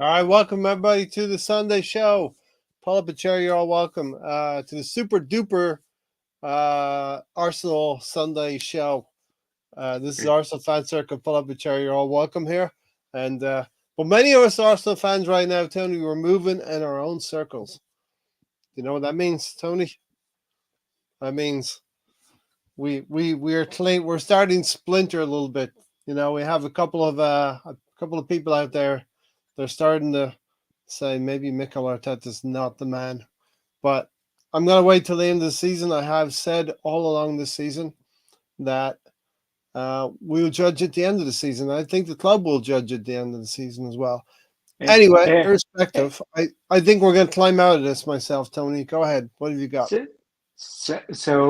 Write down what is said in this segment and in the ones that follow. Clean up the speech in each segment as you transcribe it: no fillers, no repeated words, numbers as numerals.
All right, welcome everybody to the Sunday show. Pull up a chair, you're all welcome to the super duper Arsenal Sunday show. This is Arsenal Fan Circle. Pull up a chair, you're all welcome here. And but many of us Arsenal fans right now, Tony, we're moving in our own circles. You know what that means, Tony? That means we're starting to splinter a little bit. You know, we have a couple of people out there. They're starting to say maybe Mikel Arteta is not the man, but I'm gonna wait till the end of the season. I have said all along this season that we'll judge at the end of the season. I think the club will judge at the end of the season as well. Anyway, irrespective, I think we're going to climb out of this myself, Tony. Go ahead. What have you got? So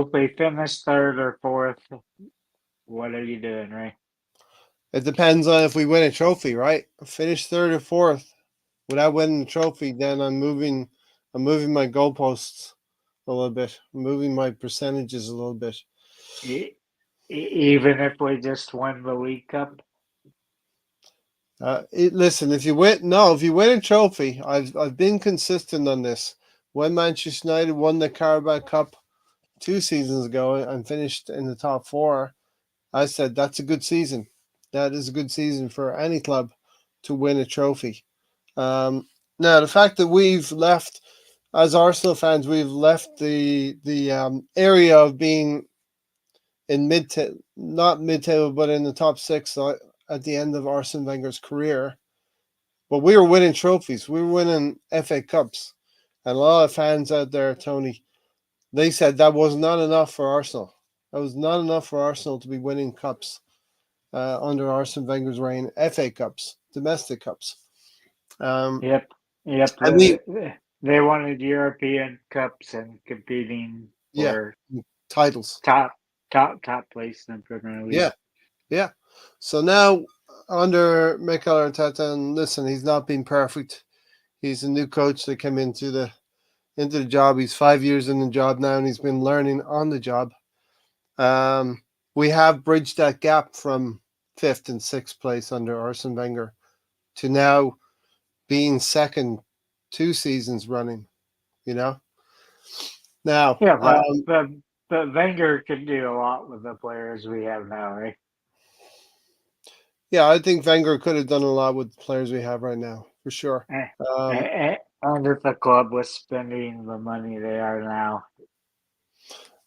if we finish third or fourth, what are you doing, right? It depends on if we win a trophy, right? Finish third or fourth without winning the trophy, then I'm moving my goalposts a little bit. I'm moving my percentages a little bit. Even if we just win the League Cup? Listen, if you win a trophy, I've been consistent on this. When Manchester United won the Carabao Cup 2 seasons ago and finished in the top 4, I said that's a good season. That is a good season for any club to win a trophy. Now, the fact that we've left, as Arsenal fans, we've left the area of being in not mid-table, but in the top 6 at the end of Arsene Wenger's career. But we were winning trophies. We were winning FA Cups. And a lot of fans out there, Tony, they said that was not enough for Arsenal. That was not enough for Arsenal to be winning cups under Arsene Wenger's reign. FA Cups, domestic cups. Yep. And they wanted European Cups and competing for titles. Top place in the Premier League. Yeah. So now under Mikel Arteta, and listen, he's not been perfect. He's a new coach that came into the job. He's 5 years in the job now, and he's been learning on the job. We have bridged that gap from 5th and 6th place under Arsene Wenger to now being second 2 seasons running. You know. Now, yeah, but Wenger can do a lot with the players we have now, right? Yeah, I think Wenger could have done a lot with the players we have right now, for sure. And if the club was spending the money they are now.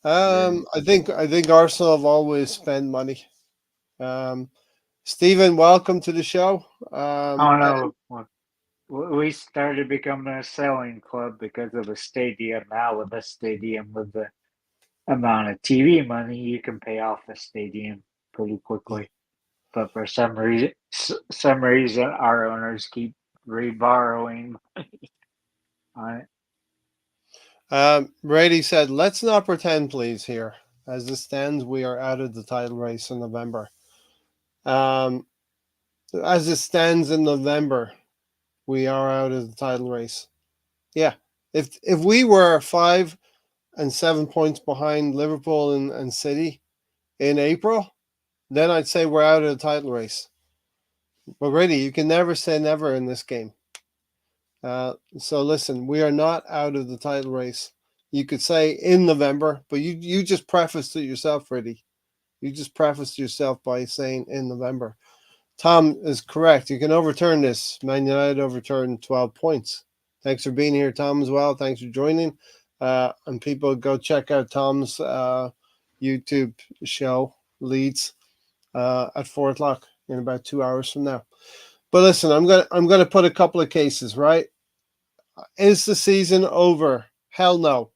I think Arsenal have always spent money. Stephen, welcome to the show. We started becoming a selling club because of the stadium. Now with the stadium, with the amount of TV money, you can pay off the stadium pretty quickly. But for some reason, our owners keep reborrowing money on it. Brady said, let's not pretend, please, here. As it stands, we are out of the title race in November. As it stands in November, we are out of the title race. Yeah. If we were 5 and 7 points behind Liverpool and City in April, then I'd say we're out of the title race. But really, you can never say never in this game. So listen, we are not out of the title race. You could say in November, but you just prefaced it yourself, Freddie. You just prefaced yourself by saying in November. Tom is correct. You can overturn this. Man United overturned 12 points. Thanks for being here, Tom, as well. Thanks for joining. And people, go check out Tom's YouTube show, Leeds, at 4 o'clock in about 2 hours from now. But listen, I'm gonna put a couple of cases, right? Is the season over? Hell no,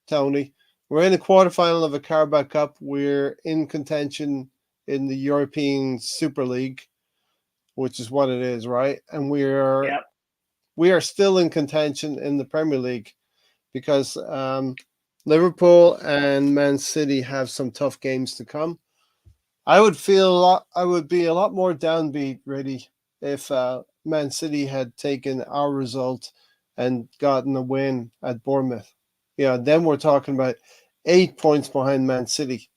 Tony. We're in the quarterfinal of a Carabao Cup. We're in contention in the European Super League, which is what it is, right? And we are still in contention in the Premier League because Liverpool and Man City have some tough games to come. I would be a lot more downbeat, really, if Man City had taken our result and gotten a win at Bournemouth. Yeah, then we're talking about 8 points behind Man City.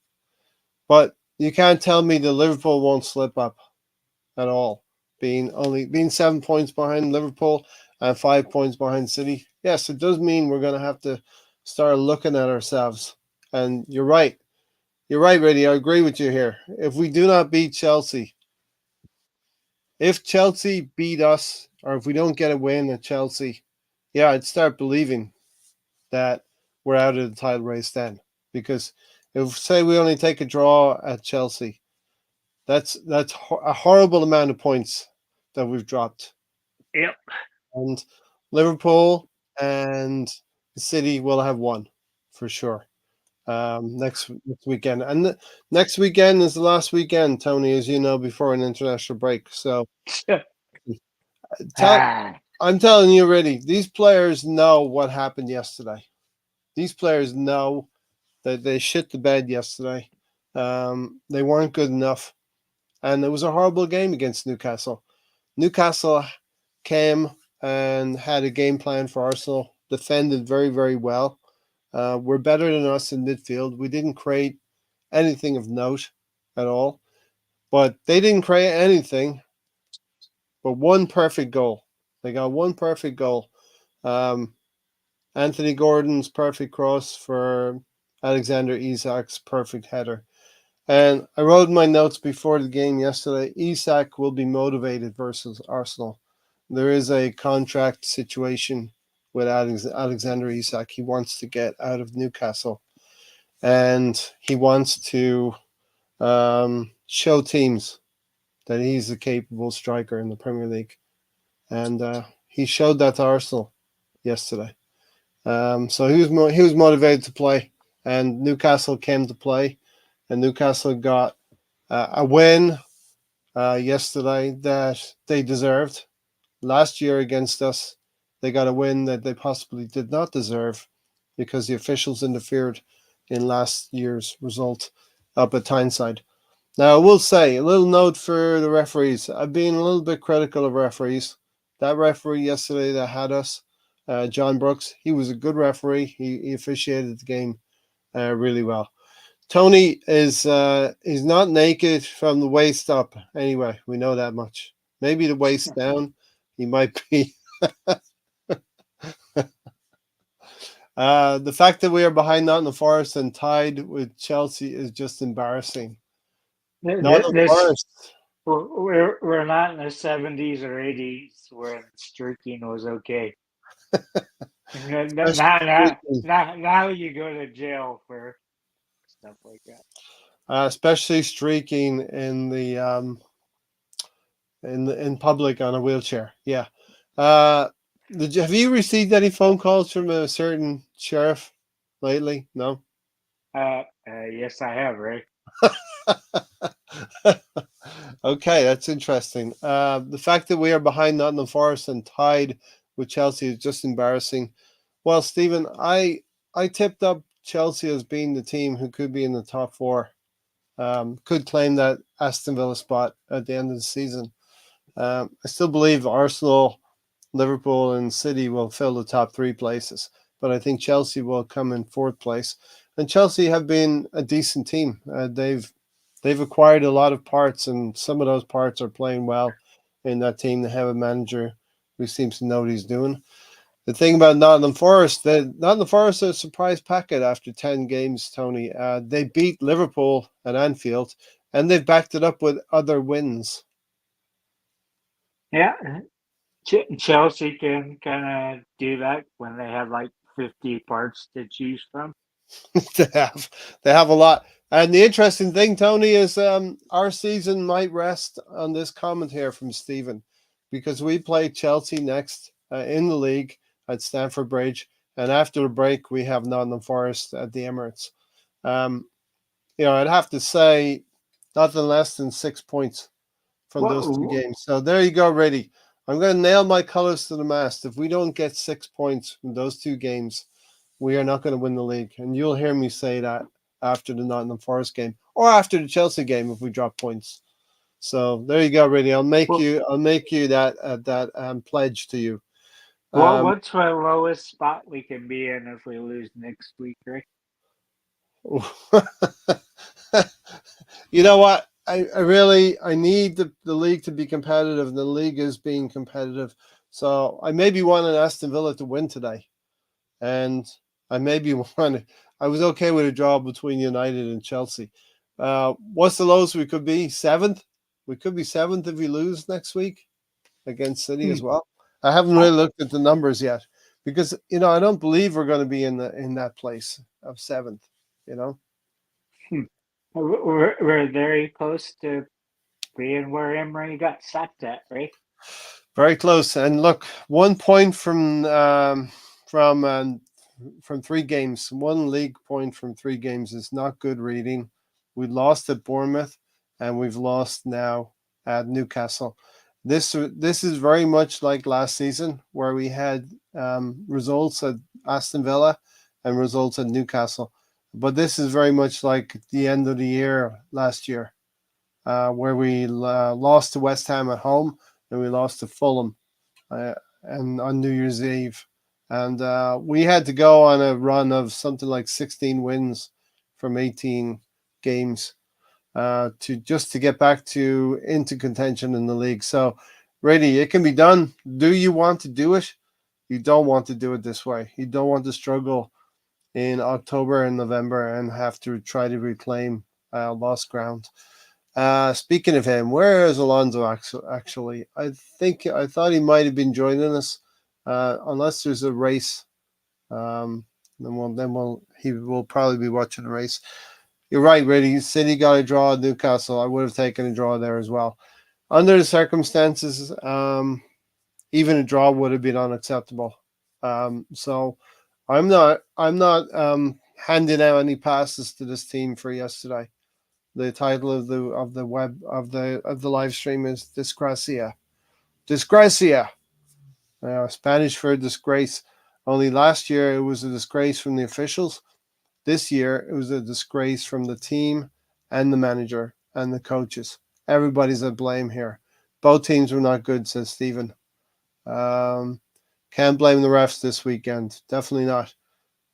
But you can't tell me the Liverpool won't slip up at all. being 7 points behind Liverpool and 5 points behind City. Yes, it does mean we're going to have to start looking at ourselves. And you're right. You're right, Reddy. I agree with you here. If we do not beat Chelsea, if Chelsea beat us, or if we don't get a win at Chelsea, yeah, I'd start believing that we're out of the title race then. Because if say we only take a draw at Chelsea, that's a horrible amount of points that we've dropped. Yep. And Liverpool and City will have one for sure. Next weekend, and next weekend is the last weekend, Tony, as you know, before an international break. So tell Ah, I'm telling you already, these players know what happened yesterday. These players know that they shit the bed yesterday. They weren't good enough, and it was a horrible game against Newcastle. Newcastle came and had a game plan for Arsenal, defended very, very well. We're better than us in midfield. We didn't create anything of note at all, but they didn't create anything but one perfect goal. They got one perfect goal. Um, Anthony Gordon's perfect cross for Alexander Isak's perfect header. And I wrote in my notes before the game yesterday, Isak will be motivated versus Arsenal. There is a contract situation with Alexander Isak. He wants to get out of Newcastle, and he wants to show teams that he's a capable striker in the Premier League. And he showed that to Arsenal yesterday. So he was motivated to play, and Newcastle came to play, and Newcastle got a win yesterday that they deserved. Last year against us, they got a win that they possibly did not deserve because the officials interfered in last year's result up at Tyneside. Now, I will say a little note for the referees. I've been a little bit critical of referees. That referee yesterday that had us, John Brooks, he was a good referee. He officiated the game really well. Tony is not naked from the waist up. Anyway, we know that much. Maybe the waist down, he might be. The fact that we are behind Nottingham Forest and tied with Chelsea is just embarrassing. Nottingham this Forest. we're not in the 70s or 80s when streaking was okay. Now you go to jail for stuff like that. Especially streaking in public on a wheelchair. Yeah. Have you received any phone calls from a certain sheriff lately? No. Yes, I have, right? Okay, that's interesting. The fact that we are behind Nottingham Forest and tied with Chelsea is just embarrassing. Well, Stephen, I tipped up Chelsea as being the team who could be in the top four, could claim that Aston Villa spot at the end of the season. I still believe Arsenal, Liverpool, and City will fill the top three places, but I think Chelsea will come in fourth place. And Chelsea have been a decent team. They've acquired a lot of parts, and some of those parts are playing well in that team. They have a manager who seems to know what he's doing. The thing about Nottingham Forest, Nottingham Forest is a surprise packet after 10 games, Tony. They beat Liverpool at Anfield, and they've backed it up with other wins. Yeah, Chelsea can kind of do that when they have like 50 parts to choose from. they have they have a lot. And the interesting thing, Tony, is our season might rest on this comment here from Stephen, because we play Chelsea next in the league at Stamford Bridge, and after the break we have Nottingham Forest at the Emirates. I'd have to say nothing less than 6 points from those two Whoa. games. So there you go, Reddy. I'm going to nail my colors to the mast. If we don't get 6 points from those two games, we are not going to win the league. And you'll hear me say that after the Nottingham Forest game or after the Chelsea game if we drop points. So there you go, Reddy. I'll make you that pledge to you. Well, what's the lowest spot we can be in if we lose next week, right? You know what? I need the league to be competitive, and the league is being competitive. So I maybe wanted Aston Villa to win today, and I maybe wanted. I was okay with a draw between United and Chelsea. What's the lowest we could be? Seventh. We could be seventh if we lose next week against City Hmm. as well. I haven't Uh, really looked at the numbers yet because I don't believe we're going to be in that place of seventh. You know. hmm. We're very close to being where Emery got sacked at, right? Very close. And look, 1 point from 3 games. One league point from 3 games is not good reading. We lost at Bournemouth, and we've lost now at Newcastle. This is very much like last season, where we had results at Aston Villa and results at Newcastle. But this is very much like the end of the year last year, where we lost to West Ham at home and we lost to Fulham uh, and on New Year's Eve, and we had to go on a run of something like 16 wins from 18 games to just to get back to into contention in the league. So, really, it can be done. Do you want to do it? You don't want to do it this way. You don't want to struggle in October and November and have to try to reclaim lost ground. Speaking of him, where is Alonso actually? I thought he might have been joining us, unless there's a race. Um, then he will probably be watching the race. You're right, Reddy. City got a draw at Newcastle. I would have taken a draw there as well. Under the circumstances, even a draw would have been unacceptable. So I'm not handing out any passes to this team for yesterday. The title of the live stream is Desgracia. Desgracia. Spanish for disgrace. Only last year it was a disgrace from the officials. This year it was a disgrace from the team and the manager and the coaches. Everybody's at blame here. Both teams were not good, says Stephen. Um, can't blame the refs this weekend. Definitely not.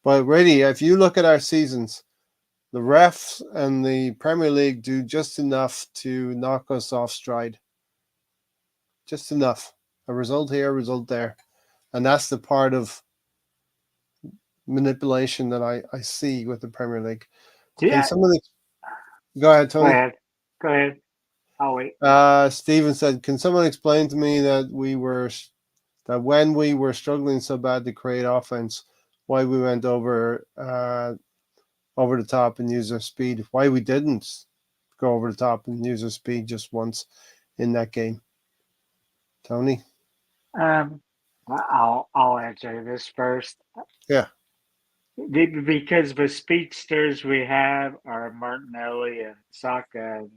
But really, if you look at our seasons, the refs and the Premier League do just enough to knock us off stride. Just enough. A result here, a result there. And that's the part of manipulation that I see with the Premier League. Can Yeah, somebody go ahead, go Tony? ahead. Go ahead. I'll wait. Stephen said, "Can someone explain to me that when we were struggling so bad to create offense, why we went over the top and use our speed? Why we didn't go over the top and use our speed just once in that game?" Tony? Um, I'll answer this first. Yeah. Because the speedsters we have are Martinelli and Saka. And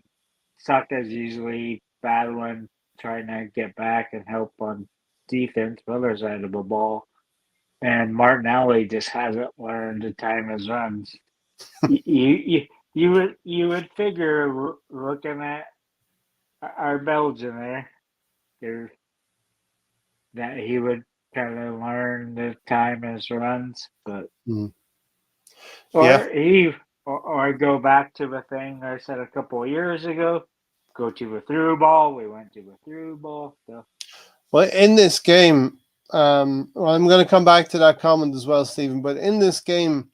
Saka's usually battling, trying to get back and help on defense, the other side of the ball. And Martinelli just hasn't learned to time his runs. You would figure looking at our Belgian there that he would kind of learn to time his runs, but Mm. Yeah. or he or go back to the thing I said a couple of years ago. Go to the through ball. We went to the through ball. So Well, in this game, well, I'm going to come back to that comment as well, Stephen. But in this game,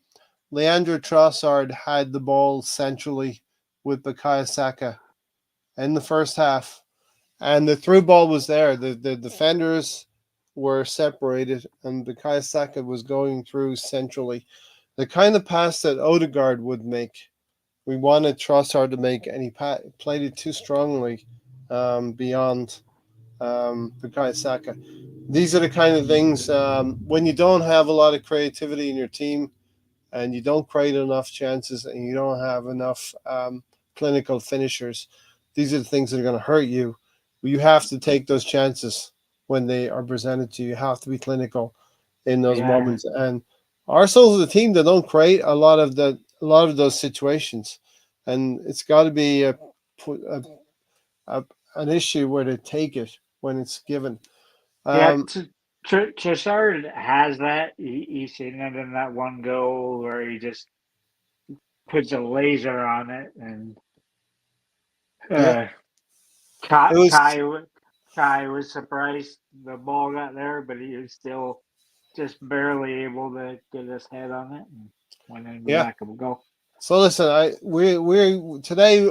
Leandro Trossard had the ball centrally with Bukayo Saka in the first half, and the through ball was there. The defenders were separated, and Bukayo Saka was going through centrally. The kind of pass that Odegaard would make, we wanted Trossard to make, and he played it too strongly beyond Bukayo Saka. These are the kind of things when you don't have a lot of creativity in your team and you don't create enough chances and you don't have enough clinical finishers. These are the things that are going to hurt you. You have to take those chances when they are presented to you. You have to be clinical in those yeah, moments. And Arsenal is a team that don't create a lot of those situations, and it's got to be a, a an issue where they take it when it's given. yeah. Um, Trossard has that. He's seen it in that one goal where he just puts a laser on it, and Yeah, Uh, Kai, it was. Kai, Kai was surprised the ball got there, but he was still just barely able to get his head on it and went in the Yeah. back of a goal. So listen, we today.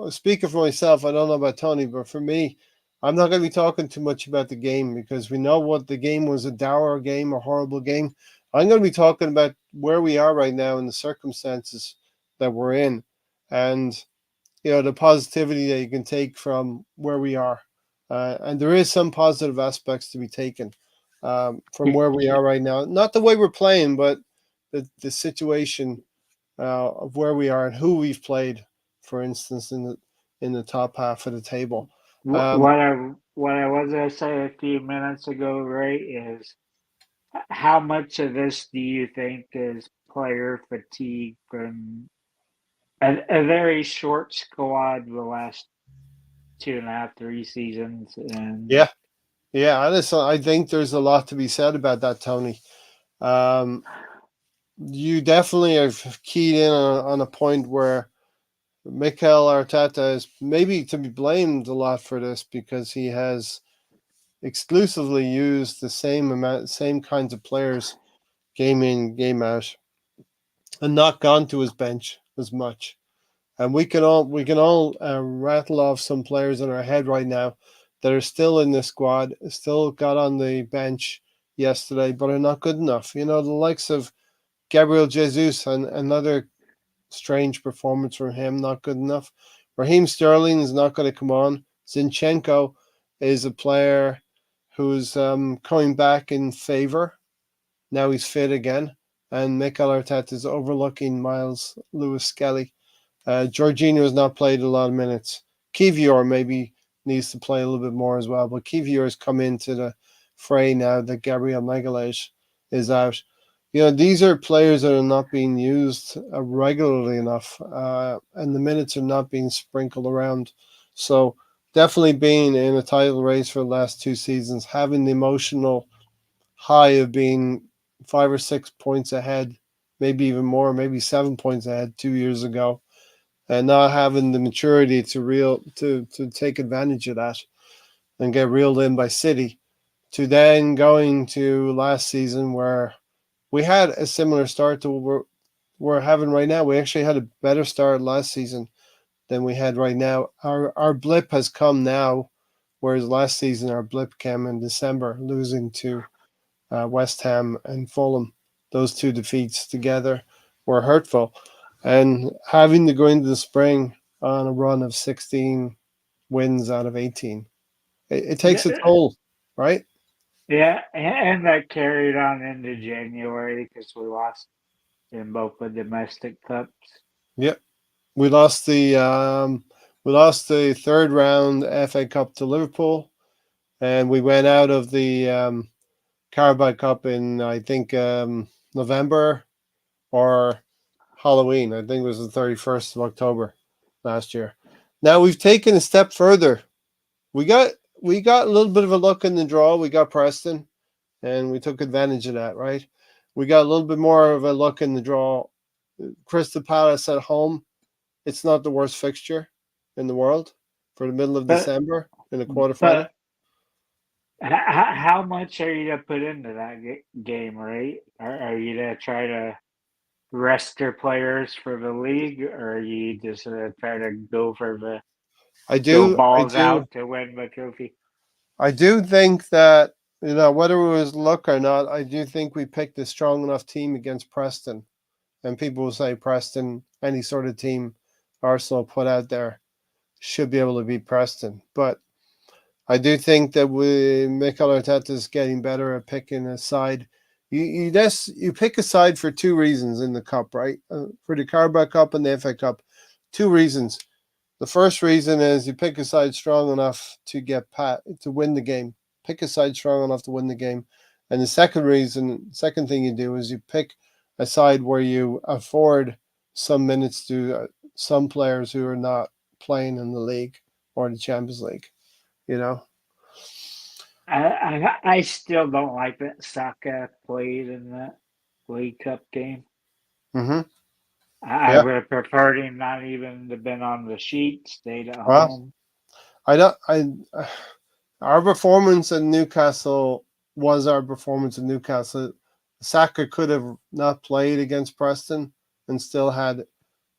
Speaking for myself, I don't know about Tony, but for me, I'm not going to be talking too much about the game because we know what the game was, a dour game, a horrible game. I'm going to be talking about where we are right now and the circumstances that we're in, and the positivity that you can take from where we are. And there is some positive aspects to be taken from where we are right now. Not the way we're playing, but the situation of where we are and who we've played, for instance, in the top half of the table. Um, What I was gonna say a few minutes ago, right, is how much of this do you think is player fatigue from a very short squad the last 2.5, 3 seasons, and yeah, yeah. I think there's a lot to be said about that, Tony. Um, you definitely have keyed in on a point where Mikel Arteta is maybe to be blamed a lot for this because he has exclusively used the same kinds of players game in, game out, and not gone to his bench as much. And we can all rattle off some players in our head right now that are still in the squad, still got on the bench yesterday, but are not good enough. The likes of Gabriel Jesus and another strange performance from him, not good enough. Raheem Sterling is not going to come on. Zinchenko is a player who's coming back in favor. Now he's fit again. And Mikel Arteta is overlooking Miles Lewis Skelly. Jorginho has not played a lot of minutes. Kivior maybe needs to play a little bit more as well, but Kivior has come into the fray now that Gabriel Magalhaes is out. These are players that are not being used regularly enough, and the minutes are not being sprinkled around. So definitely being in a title race for the last 2 seasons, having the emotional high of being 5 or 6 points ahead, maybe even more, maybe 7 points ahead 2 years ago, and not having the maturity to take advantage of that and get reeled in by City, to then going to last season where we had a similar start to what we're having right now. We actually had a better start last season than we had right now. Our blip has come now, whereas last season our blip came in December, losing to West Ham and Fulham. Those two defeats together were hurtful. And having to go into the spring on a run of 16 wins out of 18, it takes a toll, right? yeah, and that carried on into January because we lost in both the domestic cups. Yep. We lost the third round FA Cup to Liverpool, and we went out of the Carabao Cup in I think November or Halloween. I think it was the 31st of October last year. Now we've taken a step further. We got we got a little bit of a luck in the draw. We got Preston, and we took advantage of that. Right, we got a little bit more of a luck in the draw. Crystal Palace at home. It's not the worst fixture in the world for the middle of But December in the quarterfinal. but how much are you to put into that game, right? Are you to try to rest your players for the league, or are you just try to go for the I go do, I balls do, out to win the trophy? I do think that whether it was luck or not, I do think we picked a strong enough team against Preston. And people will say Preston, any sort of team Arsenal put out there should be able to beat Preston. But I do think that Mikel Arteta is getting better at picking a side. You pick a side for two reasons in the cup, right? For the Carabao Cup and the FA Cup, two reasons. The first reason is you pick a side strong enough to win the game. Pick a side strong enough to win the game. And the second thing you do is you pick a side where you afford some minutes to some players who are not playing in the league or the Champions League. You know. I still don't like that Saka played in that League Cup game. Mm-hmm. I Yeah. would have preferred him not even to been on the sheet, stayed at Well, home. I don't. Our performance in Newcastle was our performance in Newcastle. Saka could have not played against Preston and still had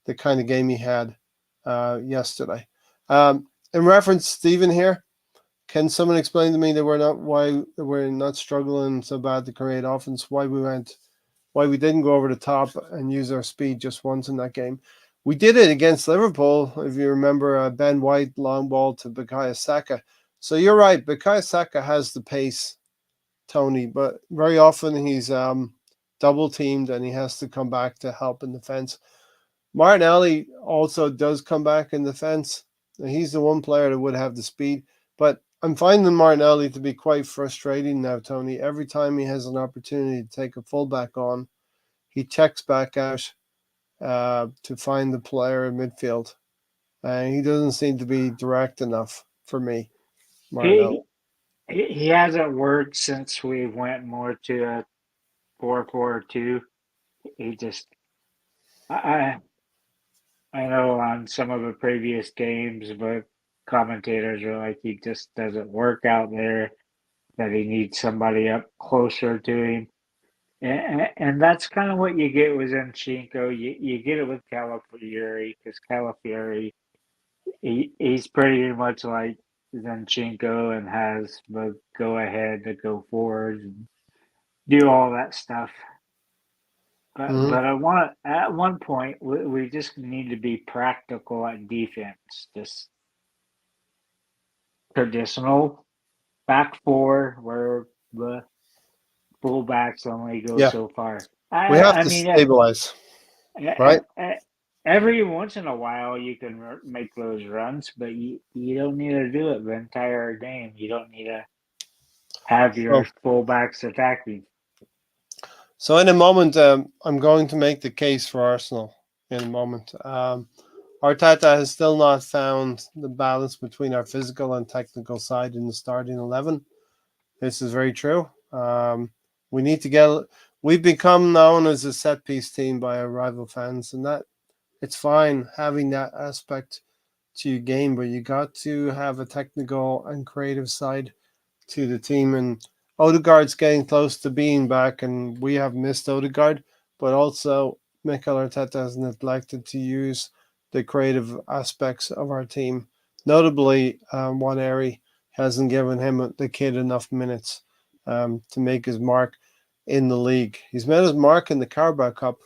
the kind of game he had yesterday. In reference, Stephen here, can someone explain to me that we're not struggling so bad to create offense? Why we didn't go over the top and use our speed just once in that game? We did it against Liverpool, if you remember. Ben White long ball to Bukayo Saka. So you're right, Bukayo Saka has the pace, Tony, but very often he's double teamed and he has to come back to help in defense. Martinelli also does come back in defense. He's the one player that would have the speed, but I'm finding Martinelli to be quite frustrating now, Tony. Every time he has an opportunity to take a fullback on, he checks back out to find the player in midfield. And he doesn't seem to be direct enough for me, Martinelli. He he hasn't worked since we went more to a 4-4-2. He just I I know on some of the previous games, but commentators are like he just doesn't work out there. That he needs somebody up closer to him. And that's kind of what you get with Zinchenko. You get it with Calafiori because Calafiori he's pretty much like Zinchenko and has the go ahead to go forward and do all that stuff. Mm-hmm. But I want at one point we just need to be practical at defense. Just traditional back four where the fullbacks only go Yeah, so far. we have I to mean, stabilize, right? every once in a while you can make those runs, but you don't need to do it the entire game. You don't need to have your So, fullbacks attacking. so in a moment, I'm going to make the case for Arsenal in a moment. Arteta has still not found the balance between our physical and technical side in the starting 11. This is very true. We need to get. We've become known as a set piece team by our rival fans, and that it's fine having that aspect to your game, but you got to have a technical and creative side to the team. And Odegaard's getting close to being back, and we have missed Odegaard, but also Mikel Arteta has neglected to use the creative aspects of our team. Notably, one area hasn't given him the kid enough minutes to make his mark in the league. He's made his mark in the Carabao Cup,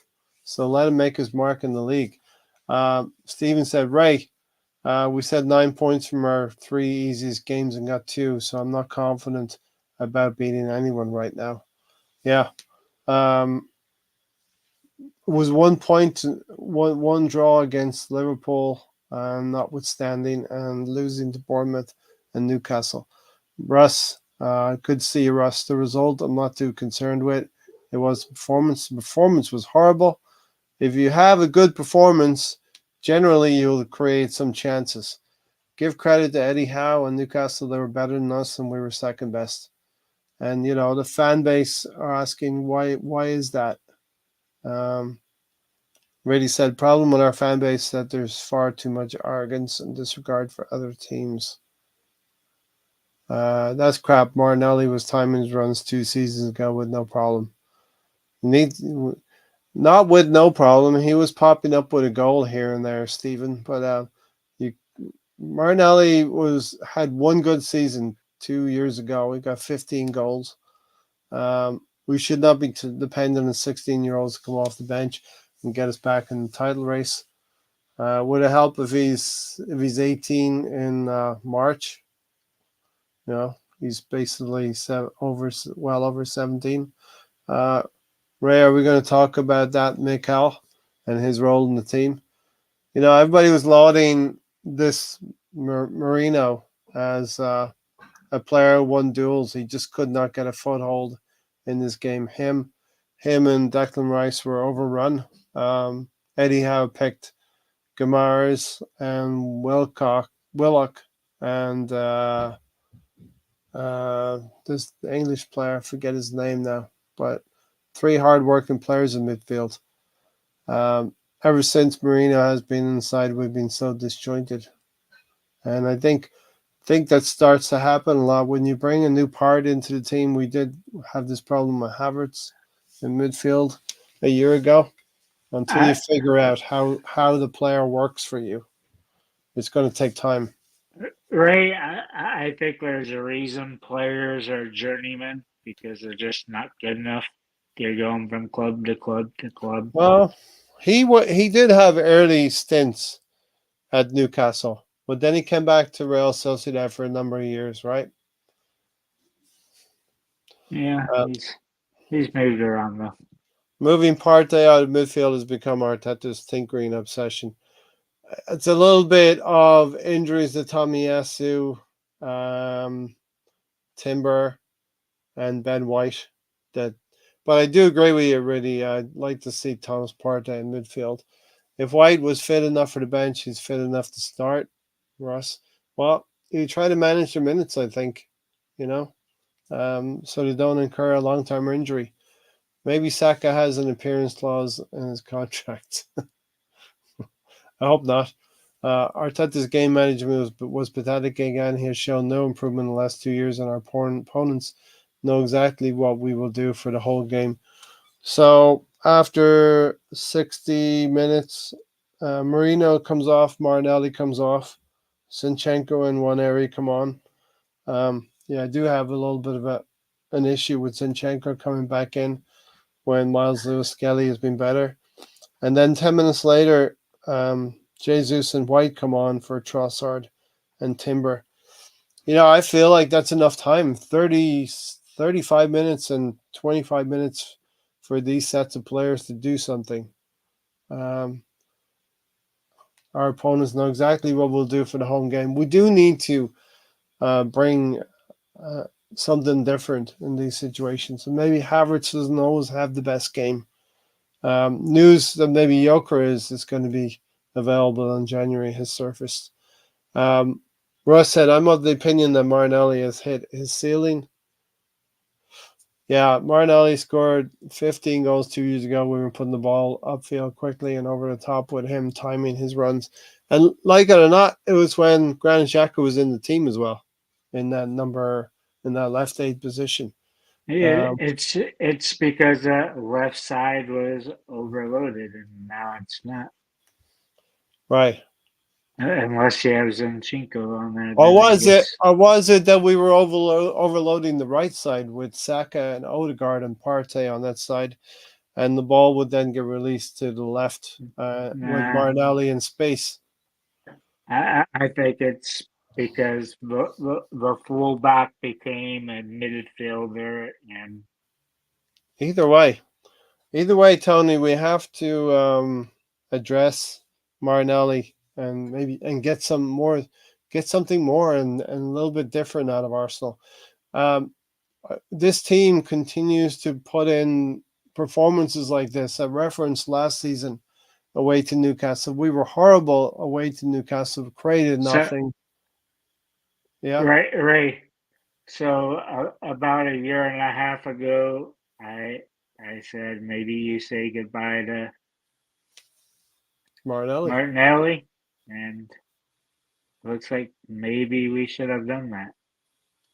so let him make his mark in the league. Stephen said, Ray, we said 9 points from our three easiest games and got two, so I'm not confident about beating anyone right now. Yeah. It was 1 point, one draw against Liverpool, notwithstanding, and losing to Bournemouth and Newcastle. Russ, good to see you, Russ. The result I'm not too concerned with. It was performance. The performance was horrible. If you have a good performance, generally you'll create some chances. Give credit to Eddie Howe and Newcastle. They were better than us, and we were second best. And the fan base are asking why. Why is that? Um, Really said problem with our fan base that there's far too much arrogance and disregard for other teams. That's crap. Martinelli was timing his runs 2 seasons ago with no problem. Need Not with no problem. He was popping up with a goal here and there, Stephen. But you Martinelli had one good season 2 years ago. He got 15 goals. We should not be dependent on 16-year-olds to come off the bench and get us back in the title race. Would it help if he's 18 in March? He's basically well over 17. Uh, Ray, are we going to talk about that, Mikel, and his role in the team? Everybody was lauding this Marino as a player who won duels. He just could not get a foothold in this game. Him and Declan Rice were overrun. Eddie Howe picked Glimmers and Willock and this English player, I forget his name now, but three hard-working players in midfield. ever since Marino has been inside, we've been so disjointed, and I think that starts to happen a lot when you bring a new part into the team. We did have this problem with Havertz in midfield a year ago. Until you I, figure out how the player works for you, it's going to take time. Ray, I think there's a reason players are journeymen because they're just not good enough. They're going from club to club to club. Well, he did have early stints at Newcastle, but then he came back to Real Sociedad for a number of years, right? Yeah, Uh, he's moved around though. Moving Partey out of midfield has become Arteta's tinkering obsession. It's a little bit of injuries to Tomiyasu, um, Timber, and Ben White. That, but I do agree with you, really. I'd like to see Thomas Partey in midfield. If White was fit enough for the bench, he's fit enough to start. Russ, well, you try to manage the minutes. I think, you know, so they don't incur a long-term injury. Maybe Saka has an appearance clause in his contract. I hope not. Arteta's game management was pathetic again. He has shown no improvement in the last 2 years, and our opponents know exactly what we will do for the whole game. So after 60 minutes, Marino comes off, Martinelli comes off, Sinchenko and one area come on. Yeah, I do have a little bit of an issue with Sinchenko coming back in when Miles Lewis Skelly has been better. And then 10 minutes later, Jesus and White come on for Trossard and Timber. I feel like that's enough time 35 minutes and 25 minutes for these sets of players to do something. Um, our opponents know exactly what we'll do for the home game. We do need to bring uh, something different in these situations. And maybe Havertz doesn't always have the best game. News that maybe Joker is going to be available in January has surfaced. Um, Russ said, I'm of the opinion that Martinelli has hit his ceiling. Yeah, Martinelli scored 15 goals 2 years ago. We were putting the ball upfield quickly and over the top with him timing his runs. And like it or not, it was when Granit Xhaka was in the team as well, in that left eight position. It's because the left side was overloaded and now it's not. Right. Unless you have Zinchenko on there, Or then I was it? guess. Or was it that we were overloading the right side with Saka and Odegaard and Partey on that side, and the ball would then get released to the left with Nah, Martinelli in space? I think it's because the fullback became a midfielder and Either way, Tony, we have to address Martinelli and maybe get something more and a little bit different out of Arsenal. Um, this team continues to put in performances like this. I referenced last season away to Newcastle. We were horrible away to Newcastle, created so nothing. Yeah, right. So about a year and a half ago, I said maybe you say goodbye to Martinelli. Martinelli, and looks like maybe we should have done that.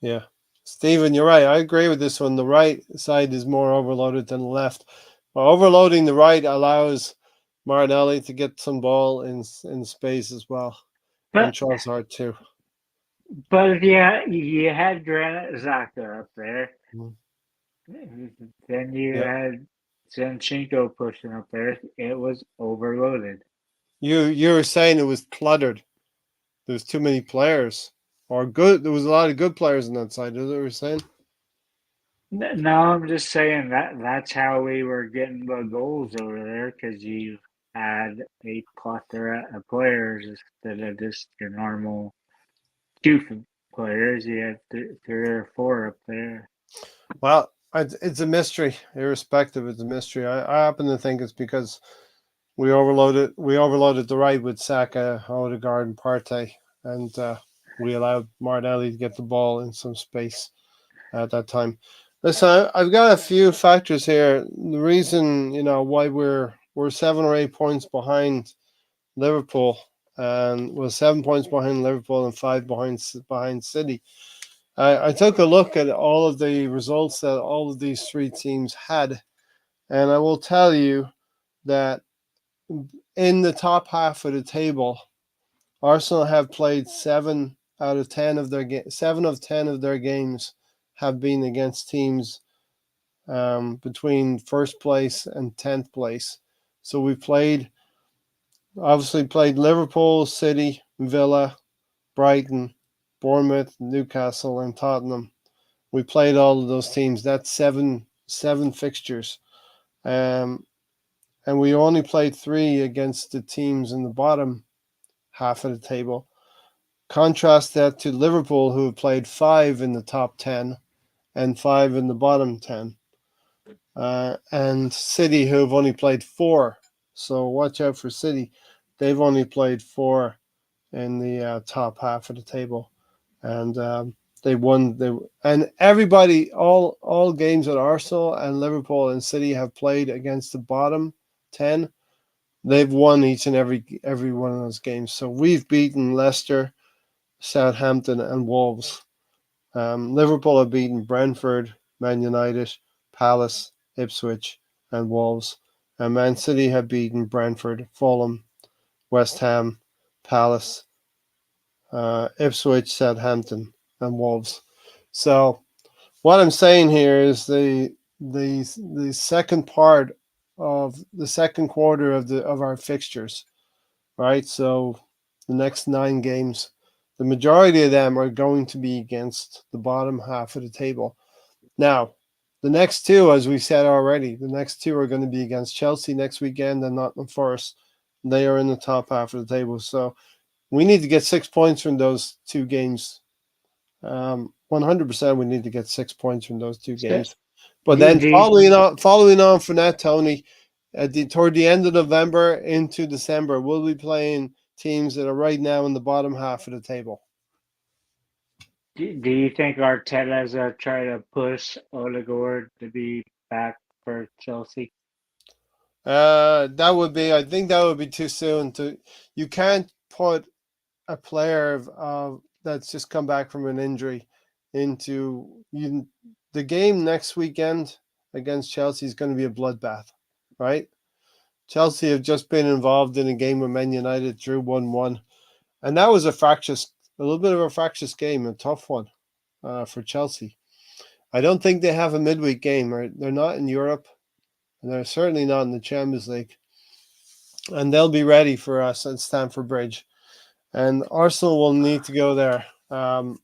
Yeah. Stephen, you're right. I agree with this one. The right side is more overloaded than the left. But overloading the right allows Martinelli to get some ball in space as well. And But Trossard too. but yeah, you had Granit Xhaka up there. Mhm. Then you Yeah. had Zinchenko pushing up there. It was overloaded. You were saying it was cluttered. There was too many players. Or good there was a lot of good players on that side, is that what you're saying? No, I'm just saying that's how we were getting the goals over there because you had a plethora of players instead of just your normal two players. You had three or four up there. Well, it's a mystery. Irrespective, it's a mystery. I happen to think it's because we overloaded the right with Saka, Odegaard, and Partey, and we allowed Martinelli to get the ball in some space at that time. Listen, I've got a few factors here. The reason why we're we're 7 or 8 points behind Liverpool, and we're 7 points behind Liverpool and five behind City. I took a look at all of the results that all of these three teams had, and I will tell you that in the top half of the table, Arsenal have played 7 of their games have been against teams between first place and 10th place. So we obviously played Liverpool, City, Villa, Brighton, Bournemouth, Newcastle, and Tottenham. We played all of those teams. That's seven fixtures. Um, and we only played three against the teams in the bottom half of the table. Contrast that to Liverpool, who have played five in the top 10 and five in the bottom 10. And City, who have only played four. So watch out for City. They've only played four in the top half of the table. And they won. And everybody, all games that Arsenal and Liverpool and City have played against the bottom 10, they've won each and every one of those games. So we've beaten Leicester, Southampton, and Wolves. Liverpool have beaten Brentford, Man United, Palace, Ipswich, and Wolves. And Man City have beaten Brentford, Fulham, West Ham, Palace, Ipswich, Southampton, and Wolves. So what I'm saying here is the second part of the second quarter of our fixtures, right? So the next 9 games, the majority of them are going to be against the bottom half of the table. Now, the next two, as we said already, the next two are going to be against Chelsea next weekend and Nottingham Forest. They are in the top half of the table. So we need to get 6 points from those two games. 100% we need to get 6 points from those two games. But then following on from that, Tony, toward the end of November into December, we'll be playing teams that are right now in the bottom half of the table. Do you think Arteta's try to push Odegaard to be back for Chelsea? I think that would be too soon. You can't put a player that's just come back from an injury into the game next weekend against Chelsea is going to be a bloodbath, right? Chelsea have just been involved in a game with Man United, drew 1-1, and that was a little bit of a fractious game, a tough one for Chelsea. I don't think they have a midweek game. Right? They're not in Europe, and they're certainly not in the Champions League, and they'll be ready for us at Stamford Bridge. And Arsenal will need to go there. And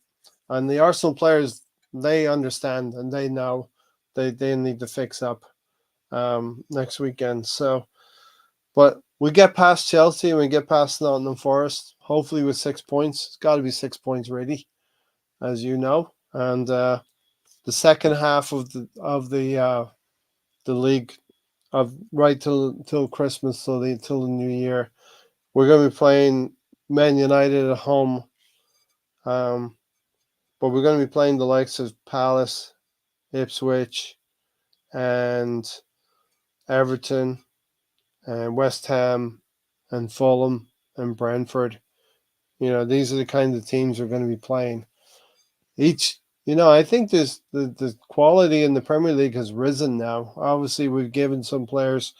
the Arsenal players, they understand and they know they need to fix up next weekend. So, but we get past Chelsea and we get past Nottingham Forest, hopefully with 6 points. It's got to be 6 points ready, as you know. And the second half of the league, of right till Christmas, till the new year, we're going to be playing Man United at home. But we're going to be playing the likes of Palace, Ipswich, and Everton, and West Ham, and Fulham, and Brentford. These are the kinds of teams we're going to be playing. I think the quality in the Premier League has risen now. Obviously, we've given some players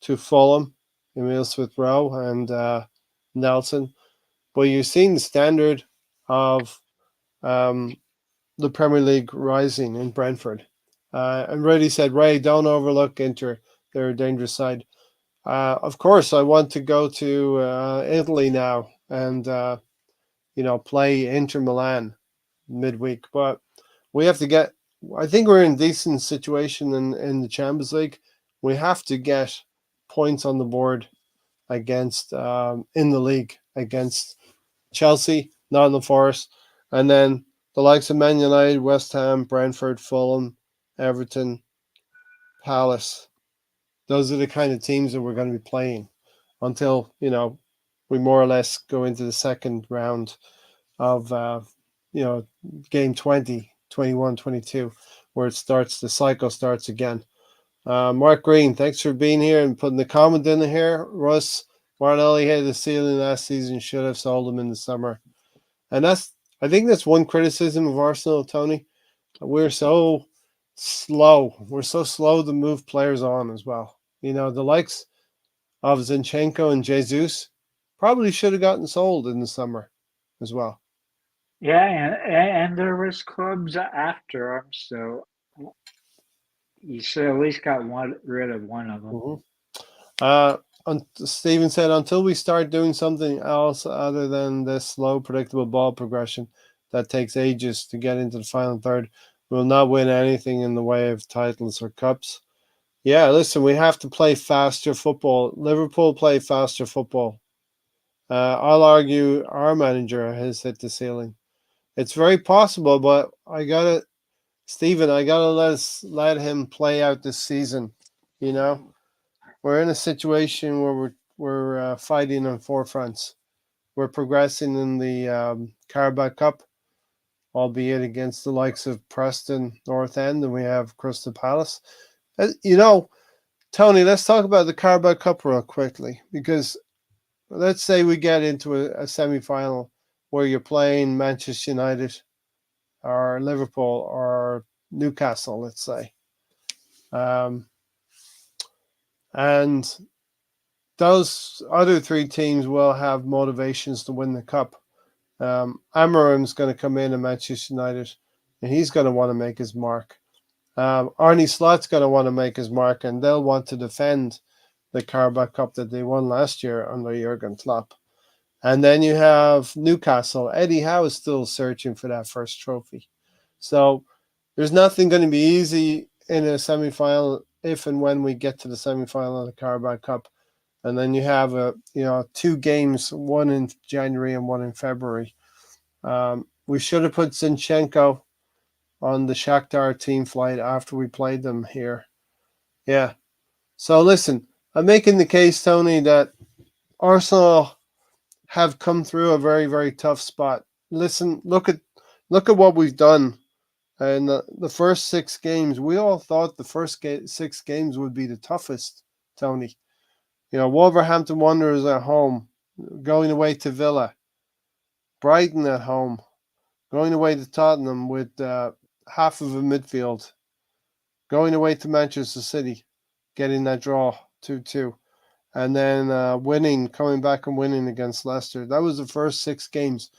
to Fulham, Emile Smith-Rowe and Nelson, but you've seen the standard of the Premier League rising in Brentford. And Reddy said, Ray, don't overlook Inter. They're a dangerous side. Of course, I want to go to Italy now and, play Inter Milan midweek. But we have to I think we're in a decent situation in the Champions League. We have to get points on the board against, in the league, against Chelsea, Nottingham Forest, and then the likes of Man United, West Ham, Brentford, Fulham, Everton, Palace. Those are the kind of teams that we're going to be playing until, we more or less go into the second round of, game 20, 21, 22, where the cycle starts again. Mark Green, thanks for being here and putting the comment in here. Russ Martinelli hit the ceiling last season. Should have sold him in the summer, and I think that's one criticism of Arsenal, Tony. We're so slow. We're so slow to move players on as well. The likes of Zinchenko and Jesus probably should have gotten sold in the summer as well. Yeah, and there was clubs after him, so you should at least got rid of one of them. Mm-hmm. Steven said, until we start doing something else other than this slow, predictable ball progression that takes ages to get into the final third, we'll not win anything in the way of titles or cups. Yeah, listen, we have to play faster football. Liverpool play faster football. I'll argue our manager has hit the ceiling. It's very possible, but Stephen, I gotta let him play out this season. We're in a situation where we're fighting on four fronts. We're progressing in the Carabao Cup, albeit against the likes of Preston North End, and we have Crystal Palace. Tony, let's talk about the Carabao Cup real quickly, because let's say we get into a semi-final where you're playing Manchester United or Liverpool or Newcastle, let's say. And those other three teams will have motivations to win the cup. Amarim's going to come in at Manchester United, and he's going to want to make his mark. Arne Slot's going to want to make his mark, and they'll want to defend the Carabao Cup that they won last year under Jurgen Klopp. And then you have Newcastle. Eddie Howe is still searching for that first trophy. So there's nothing going to be easy in a semi-final if and when we get to the semi-final of the Carabao Cup. And then you have two games, one in January and one in February. We should have put Zinchenko on the Shakhtar team flight after we played them here. Yeah. So listen, I'm making the case, Tony, that Arsenal have come through a very, very tough spot. Listen, look at what we've done in the first 6 games. We all thought the first 6 games would be the toughest, Tony. Wolverhampton Wanderers at home, going away to Villa, Brighton at home, going away to Tottenham with half of a midfield, going away to Manchester City, getting that draw 2-2, and then coming back and winning against Leicester. That was the first 6 games.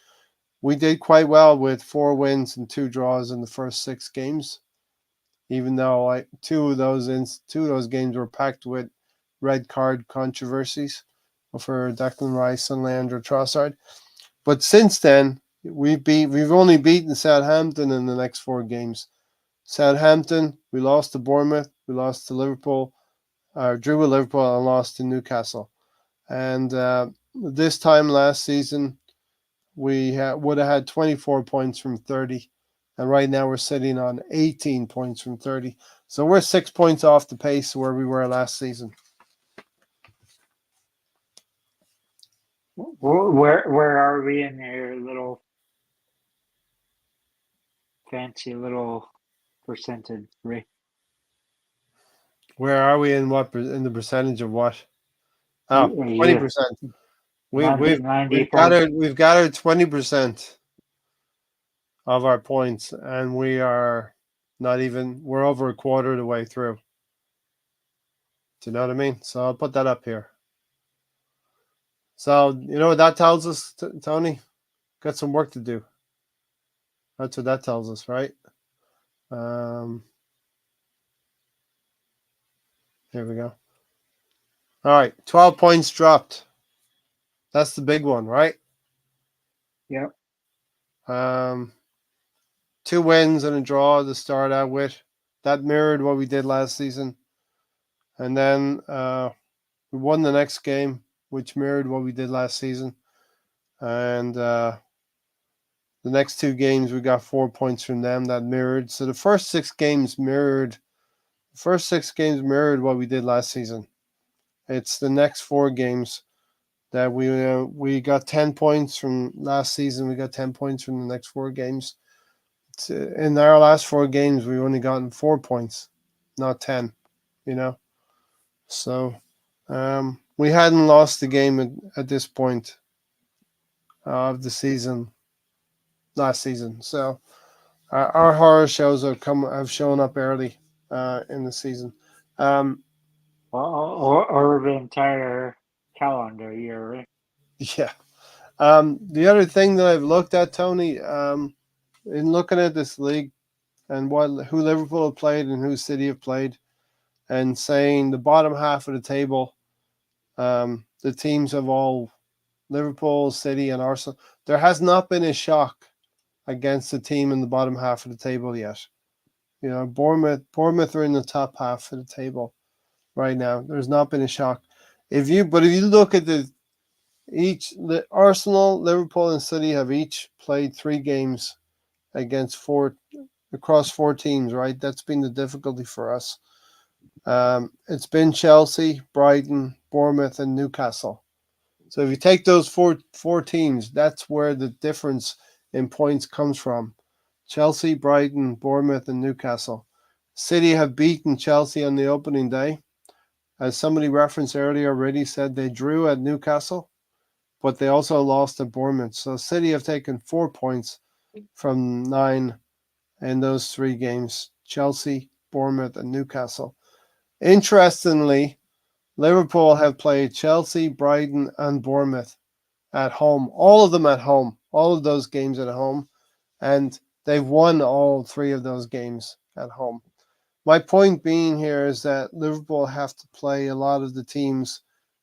We did quite well with 4 wins and 2 draws in the first 6 games, even though two of those games were packed with red card controversies for Declan Rice and Leandro Trossard. But since then, we've only beaten Southampton in the next 4 games. Southampton, we lost to Bournemouth, we lost to Liverpool, drew with Liverpool, and lost to Newcastle. And this time last season, we would have had 24 points from 30. And right now we're sitting on 18 points from 30. So we're 6 points off the pace where we were last season. Where are we in your little fancy little percentage, Ray? Where are we in the percentage of what? Oh, 20%. We've gathered 20% of our points, and we are we're over a quarter of the way through. Do you know what I mean? So I'll put that up here. So you know what that tells us, Tony? Got some work to do. That's what that tells us, right? Here we go. All right, 12 points dropped. That's the big one, right? Yep. 2 wins and a draw to start out with. That mirrored what we did last season. And then we won the next game, which mirrored what we did last season. And the next 2 games, we got 4 points from them that mirrored. So the first 6 games mirrored what we did last season. It's the next 4 games that we got 10 points from last season. We got 10 points from the next 4 games. In our last 4 games, we've only gotten 4 points, not 10. you know. So we hadn't lost the game at this point of the season last season. So our horror shows have shown up early in the season. Um, or the entire calendar year, right? yeah. The other thing that I've looked at, Tony, in looking at this league and who Liverpool have played and who City have played, and saying the bottom half of the table, the teams have all Liverpool, City, and Arsenal. There has not been a shock against the team in the bottom half of the table yet. You know, Bournemouth are in the top half of the table right now. There's not been a shock. But if you look at the Arsenal, Liverpool, and City have each played 3 games against across 4 teams. Right, that's been the difficulty for us. It's been Chelsea, Brighton, Bournemouth, and Newcastle. So if you take those four teams, that's where the difference in points comes from. Chelsea, Brighton, Bournemouth, and Newcastle. City have beaten Chelsea on the opening day. As somebody referenced earlier already, said they drew at Newcastle, but they also lost at Bournemouth. So City have taken 4 points from 9 in those 3 games. Chelsea, Bournemouth, and Newcastle. Interestingly, Liverpool have played Chelsea, Brighton, and Bournemouth at home. All of them at home. All of those games at home. And they've won all 3 of those games at home. My point being here is that Liverpool have to play a lot of the teams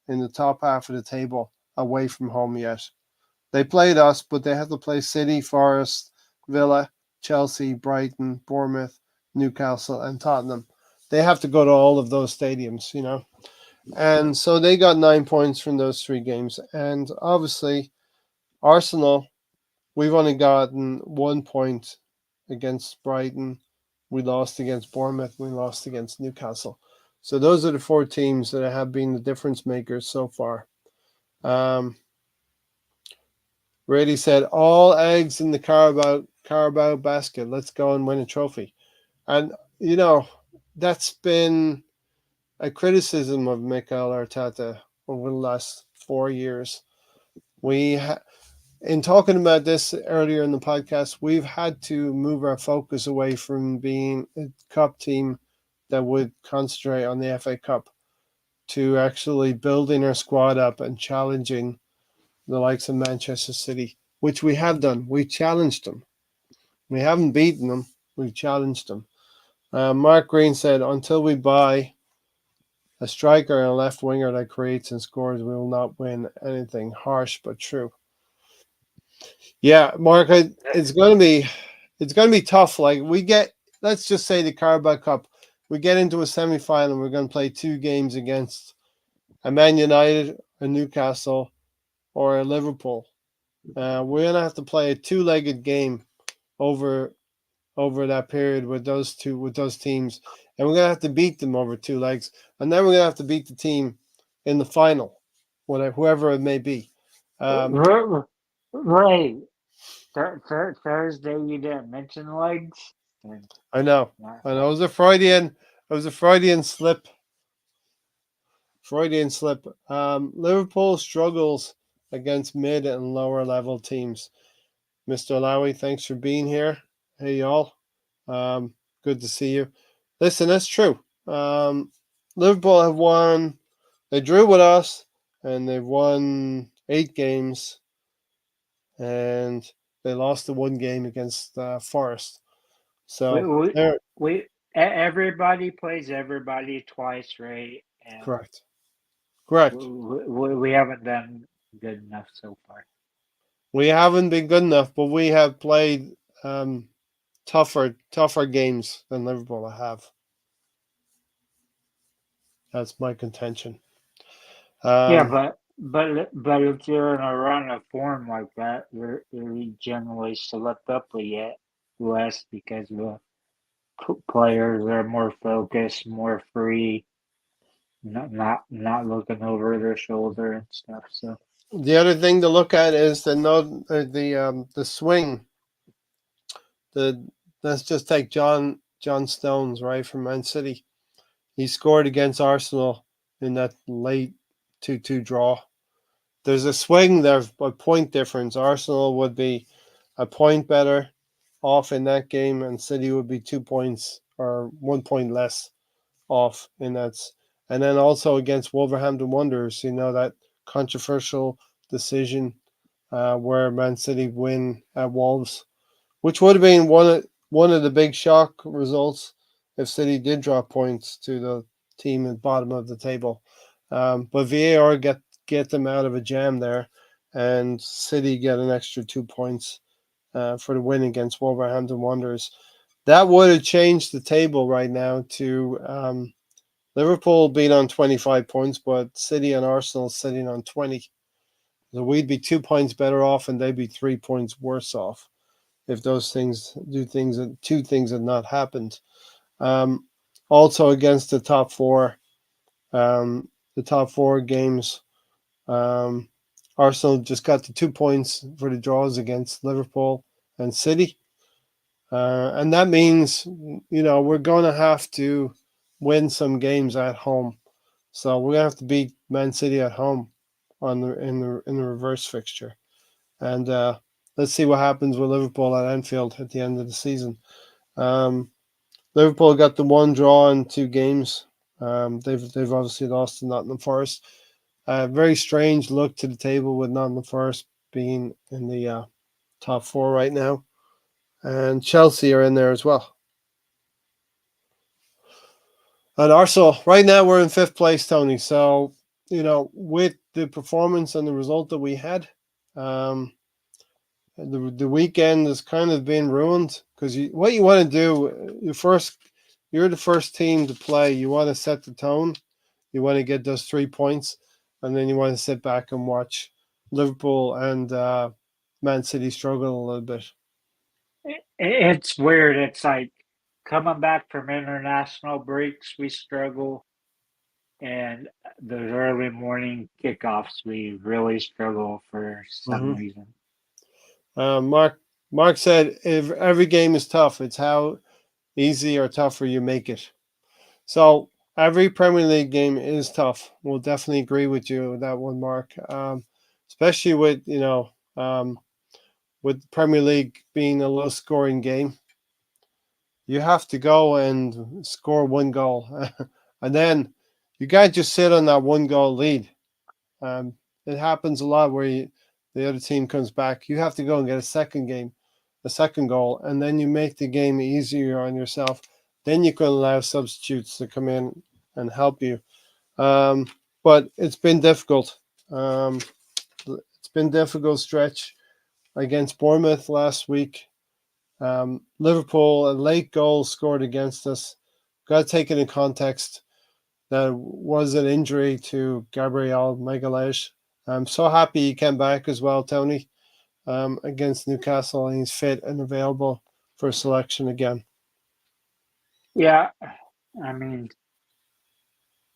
in the top half of the table away from home yet. They played us, but they have to play City, Forest, Villa, Chelsea, Brighton, Bournemouth, Newcastle, and Tottenham. They have to go to all of those stadiums, you know. And so they got 9 points from those 3 games. And obviously, Arsenal, we've only gotten 1 point against Brighton. We lost against Bournemouth. We lost against Newcastle. So those are the 4 teams that have been the difference makers so far. Brady said, all eggs in the Carabao basket. Let's go and win a trophy. And, you know, that's been a criticism of Mikel Arteta over the last 4 years. In talking about this earlier in the podcast, we've had to move our focus away from being a cup team that would concentrate on the FA Cup to actually building our squad up and challenging the likes of Manchester City, which we have done. We challenged them. We haven't beaten them. We've challenged them. Mark Green said, until we buy a striker and a left winger that creates and scores, we will not win anything. Harsh but true. Yeah, Mark, it's going to be tough. Like let's just say the Carabao Cup, we get into a semi-final. We're going to play 2 games against a Man United, a Newcastle, or a Liverpool. We're going to have to play a 2-legged game over that period with those teams, and we're going to have to beat them over 2 legs, and then we're going to have to beat the team in the final, whoever it may be. Right. Thursday, you didn't mention legs. I know. It was a Freudian slip. Liverpool struggles against mid and lower level teams. Mr. Lowy, thanks for being here. Hey, y'all. Good to see you. Listen, that's true. Liverpool have won. They drew with us, and they've won 8 games, and they lost the 1 game against Forest. So everybody plays everybody twice, right? And correct. we haven't done good enough so far. We haven't been good enough, but we have played tougher games than Liverpool have. That's my contention. Yeah, but if you're in a run of form like that, you generally slip up less because the players are more focused, more free, not looking over their shoulder and stuff. So the other thing to look at is the swing. Let's just take John Stones, right, from Man City. He scored against Arsenal in that late 2-2 draw. There's a swing there, a point difference. Arsenal would be a point better off in that game, and City would be 2 points or 1 point less off in that. And then also against Wolverhampton Wanderers, that controversial decision where Man City win at Wolves, which would have been one of the big shock results if City did drop points to the team at the bottom of the table. But VAR get them out of a jam there, and City get an extra 2 points for the win against Wolverhampton Wanderers. That would have changed the table right now to Liverpool being on 25 points, but City and Arsenal sitting on 20. So we'd be 2 points better off, and they'd be 3 points worse off if those two things had not happened. Also against the top four games, Arsenal just got the 2 points for the draws against Liverpool and City. And that means, we're going to have to win some games at home. So we're going to have to beat Man City at home in the reverse fixture. And let's see what happens with Liverpool at Anfield at the end of the season. Liverpool got the one draw in 2 games. They've obviously lost to Nottingham Forest. Very strange look to the table with Nottingham Forest being in the top four right now. And Chelsea are in there as well. And Arsenal, right now we're in 5th place, Tony. So, with the performance and the result that we had, the weekend has kind of been ruined because what you want to do, you're the first team to play. You want to set the tone. You want to get those 3 points, and then you want to sit back and watch Liverpool and Man City struggle a little bit. It's weird. It's like coming back from international breaks, we struggle, and those early morning kickoffs, we really struggle for some reason. Mark said, if every game is tough, it's how easy or tougher you make it. So every Premier League game is tough. We'll definitely agree with you with that one, Mark. Especially with with Premier League being a low scoring game. You have to go and score 1 goal, and then you can't just sit on that 1 goal lead. It happens a lot where the other team comes back. You have to go and get a second goal, and then you make the game easier on yourself. Then you can allow substitutes to come in and help you. But it's been difficult. It's been a difficult stretch against Bournemouth last week. Liverpool, a late goal scored against us. Got to take it in context. That was an injury to Gabriel Magalhaes. I'm so happy he came back as well, Tony, against Newcastle, and he's fit and available for selection again. Yeah, I mean,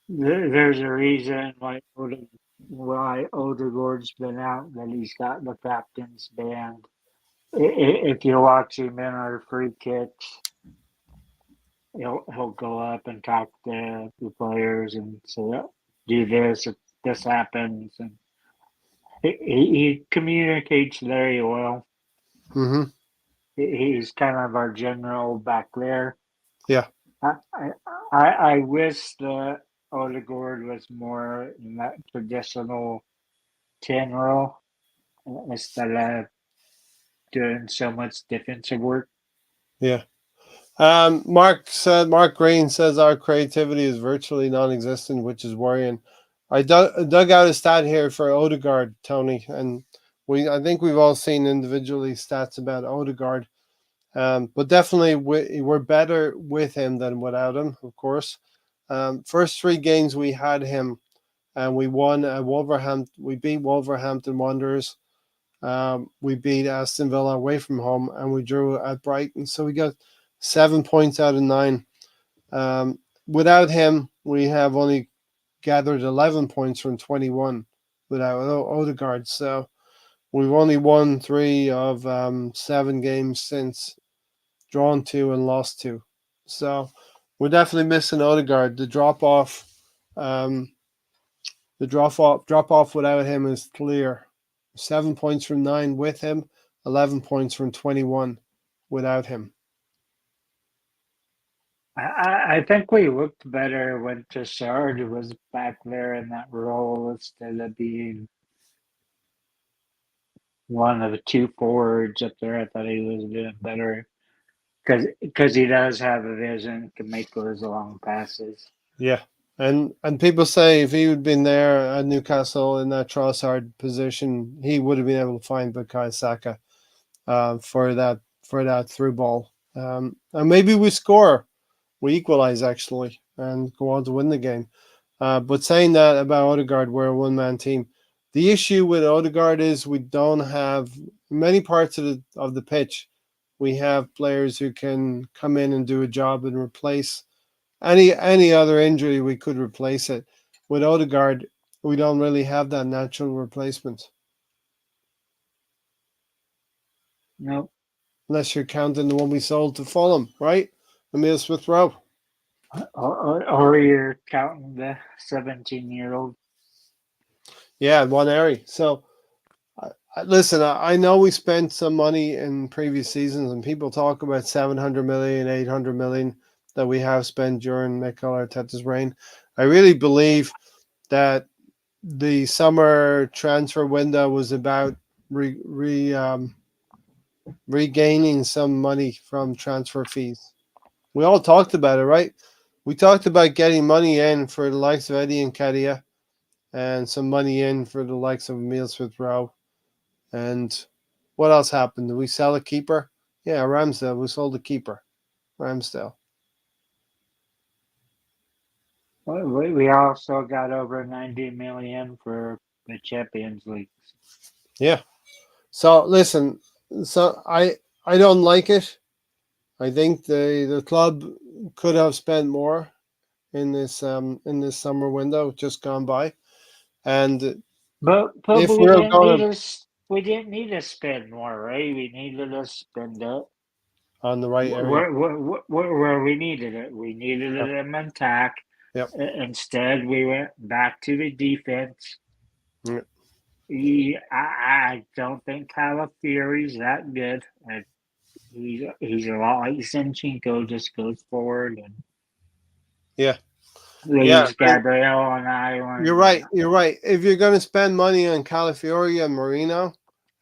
there's a reason why Odegaard's been out, that he's got the captain's band. If you watch him in our free kicks, he'll go up and talk to the players and say, "Do this if this happens," and he communicates very well. Mm-hmm. He's kind of our general back there. Yeah. I wish the Odegaard was more in that traditional 10 role instead of doing so much defensive work. Yeah. Mark Green says our creativity is virtually non-existent, which is worrying. I dug out a stat here for Odegaard, Tony, and I think we've all seen individually stats about Odegaard. But definitely we're better with him than without him, of course. First 3 games we had him, and we won at Wolverhampton. We beat Wolverhampton Wanderers. We beat Aston Villa away from home, and we drew at Brighton. So we got 7 points out of 9. Without him, we have only gathered 11 points from 21 without Odegaard. So we've only won 3 of 7 games since, drawn 2 and lost 2. So we're definitely missing Odegaard. Um, the drop off without him is clear. 7 points from 9 with him, 11 points from 21 without him. I think we looked better when Trossard was back there in that role instead of being one of the two forwards up there. I thought he was doing better because he does have a vision, can make those long passes. Yeah. And people say if he had been there at Newcastle in that Trossard position, he would have been able to find Bukayo Saka for that through ball. And maybe we equalize actually, and go on to win the game. But saying that about Odegaard, we're a one-man team. The issue with Odegaard is we don't have many parts of the pitch. We have players who can come in and do a job and replace any other injury. We could replace it. With Odegaard, we don't really have that natural replacement, Nope. unless you're counting the one we sold to Fulham, right? Emil Smith Rowe. Or you're counting the 17-year-old. Yeah, one area. So listen, I know we spent some money in previous seasons, and people talk about 700 million, 800 million that we have spent during Mikel Arteta's reign. I really believe that the summer transfer window was about regaining some money from transfer fees. We all talked about it, right? We talked about getting money in for the likes of Eddie and Kadia, and some money in for the likes of Emil Smith Rowe. And what else happened? Did we sell a keeper? Yeah, Ramsdale. We sold a keeper. Ramsdale. We also got over 90 million for the Champions League. Yeah. So listen, so I don't like it. I think the club could have spent more in this summer window just gone by. And But if we we're didn't going need we didn't need to spend more, right? We needed to spend it on the right area, where we needed it. We needed yep, it in attack. yep, Instead, we went back to the defense. yep. I don't think Calafiori's that good. He's a lot like Zinchenko, just goes forward and Yeah, yeah. leaves Gabriel on the You're island. And right. You're right. If you're going to spend money on Calafiori and Marino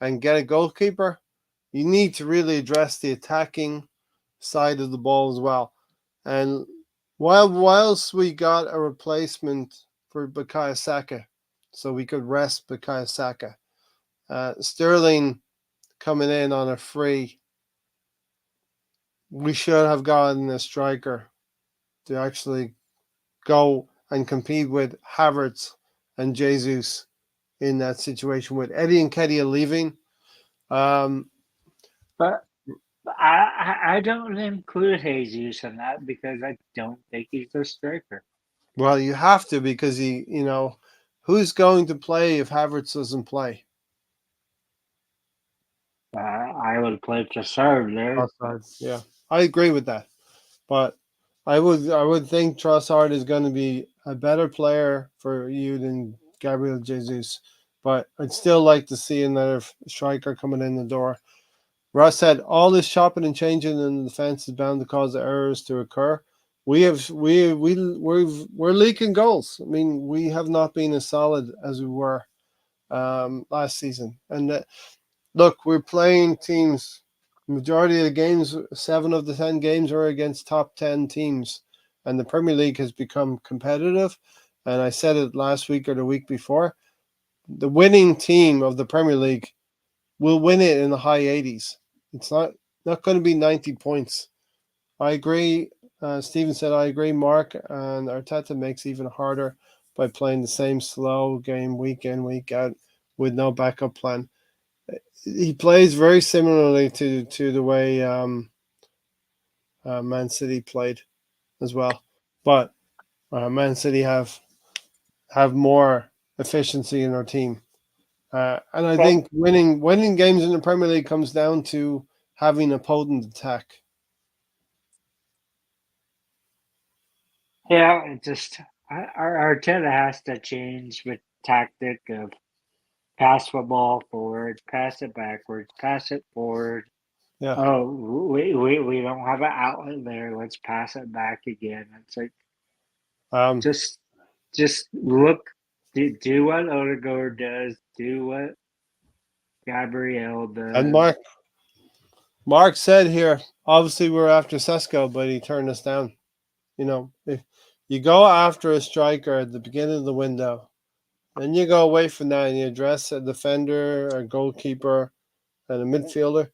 and get a goalkeeper, you need to really address the attacking side of the ball as well. And whilst we got a replacement for Bukayo Saka, so we could rest Bukayo Saka, Sterling coming in on a free, we should have gotten a striker to actually go and compete with Havertz and Jesus in that situation with Eddie and Kedia leaving. but I don't include Jesus in that because I don't think he's a striker. Well, you have to because who's going to play if Havertz doesn't play? I would play Trossard there. Trossard. Yeah, I agree with that, but I would think Trossard is going to be a better player for you than Gabriel Jesus. But I'd still like to see another striker coming in the door. Ross said all this chopping and changing in the defense is bound to cause errors to occur. We're leaking goals. I mean, we have not been as solid as we were last season. And look, we're playing teams. Majority of the games, 7 of the 10 games, are against top 10 teams, and the Premier League has become competitive. And I said it last week or the week before. The winning team of the Premier League will win it in the high 80s. It's not going to be 90 points. I agree. Steven said, I agree, Mark. And Arteta makes it even harder by playing the same slow game week in, week out with no backup plan. He plays very similarly to the way Man City played as well. But Man City have more efficiency in their team. And I But think winning games in the Premier League comes down to having a potent attack. Yeah, it just our Arteta has to change the tactic of pass the ball forward, pass it backwards, pass it forward. Yeah. Oh, we don't have an outlet there. Let's pass it back again. It's like Um, just just look, do what Odegaard does, do what Gabriel and does. Mark said here, obviously we're after Sesko, but he turned us down. If you go after a striker at the beginning of the window, then you go away from that and you address a defender, a goalkeeper, and a midfielder.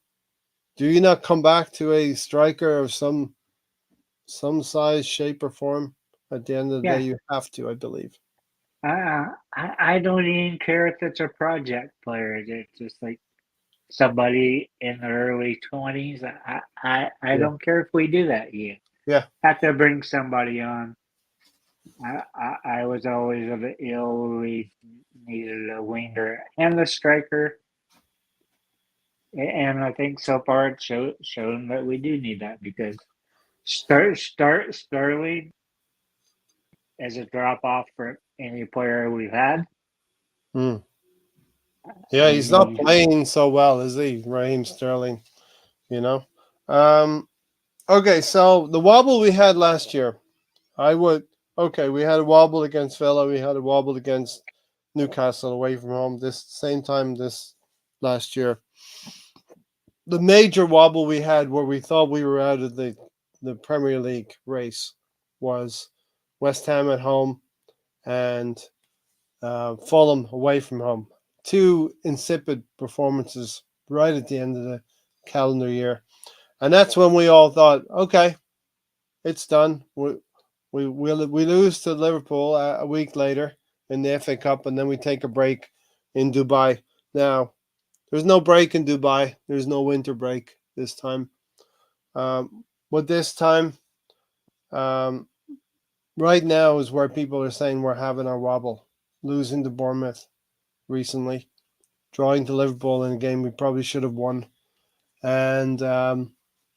Do you not come back to a striker of some size, shape, or form? At the end of the day, Yeah, you have to, I believe. I don't even care if it's a project player. It's just like somebody in the early 20s. I Yeah, don't care if we do that yet. yeah, Have to bring somebody on. I was always of the ill. We needed a winger and the striker, and I think so far it's shown that we do need that because start Sterling as a drop off for any player we've had. mm. Yeah. I He's not mean, playing so well, is he, Raheem Sterling? You know. Um. Okay, so the wobble we had last year, I would. Okay, we had a wobble against Villa. We had a wobble against Newcastle away from home. This same time this last year. The major wobble we had where we thought we were out of the Premier League race was West Ham at home and Fulham away from home. Two insipid performances right at the end of the calendar year. And that's when we all thought, okay, it's done. We lose to Liverpool a week later in the FA Cup, and then we take a break in Dubai. Now, there's no break in Dubai. There's no winter break this time. But this time, um, right now is where people are saying we're having our wobble, losing to Bournemouth recently, drawing to Liverpool in a game we probably should have won, and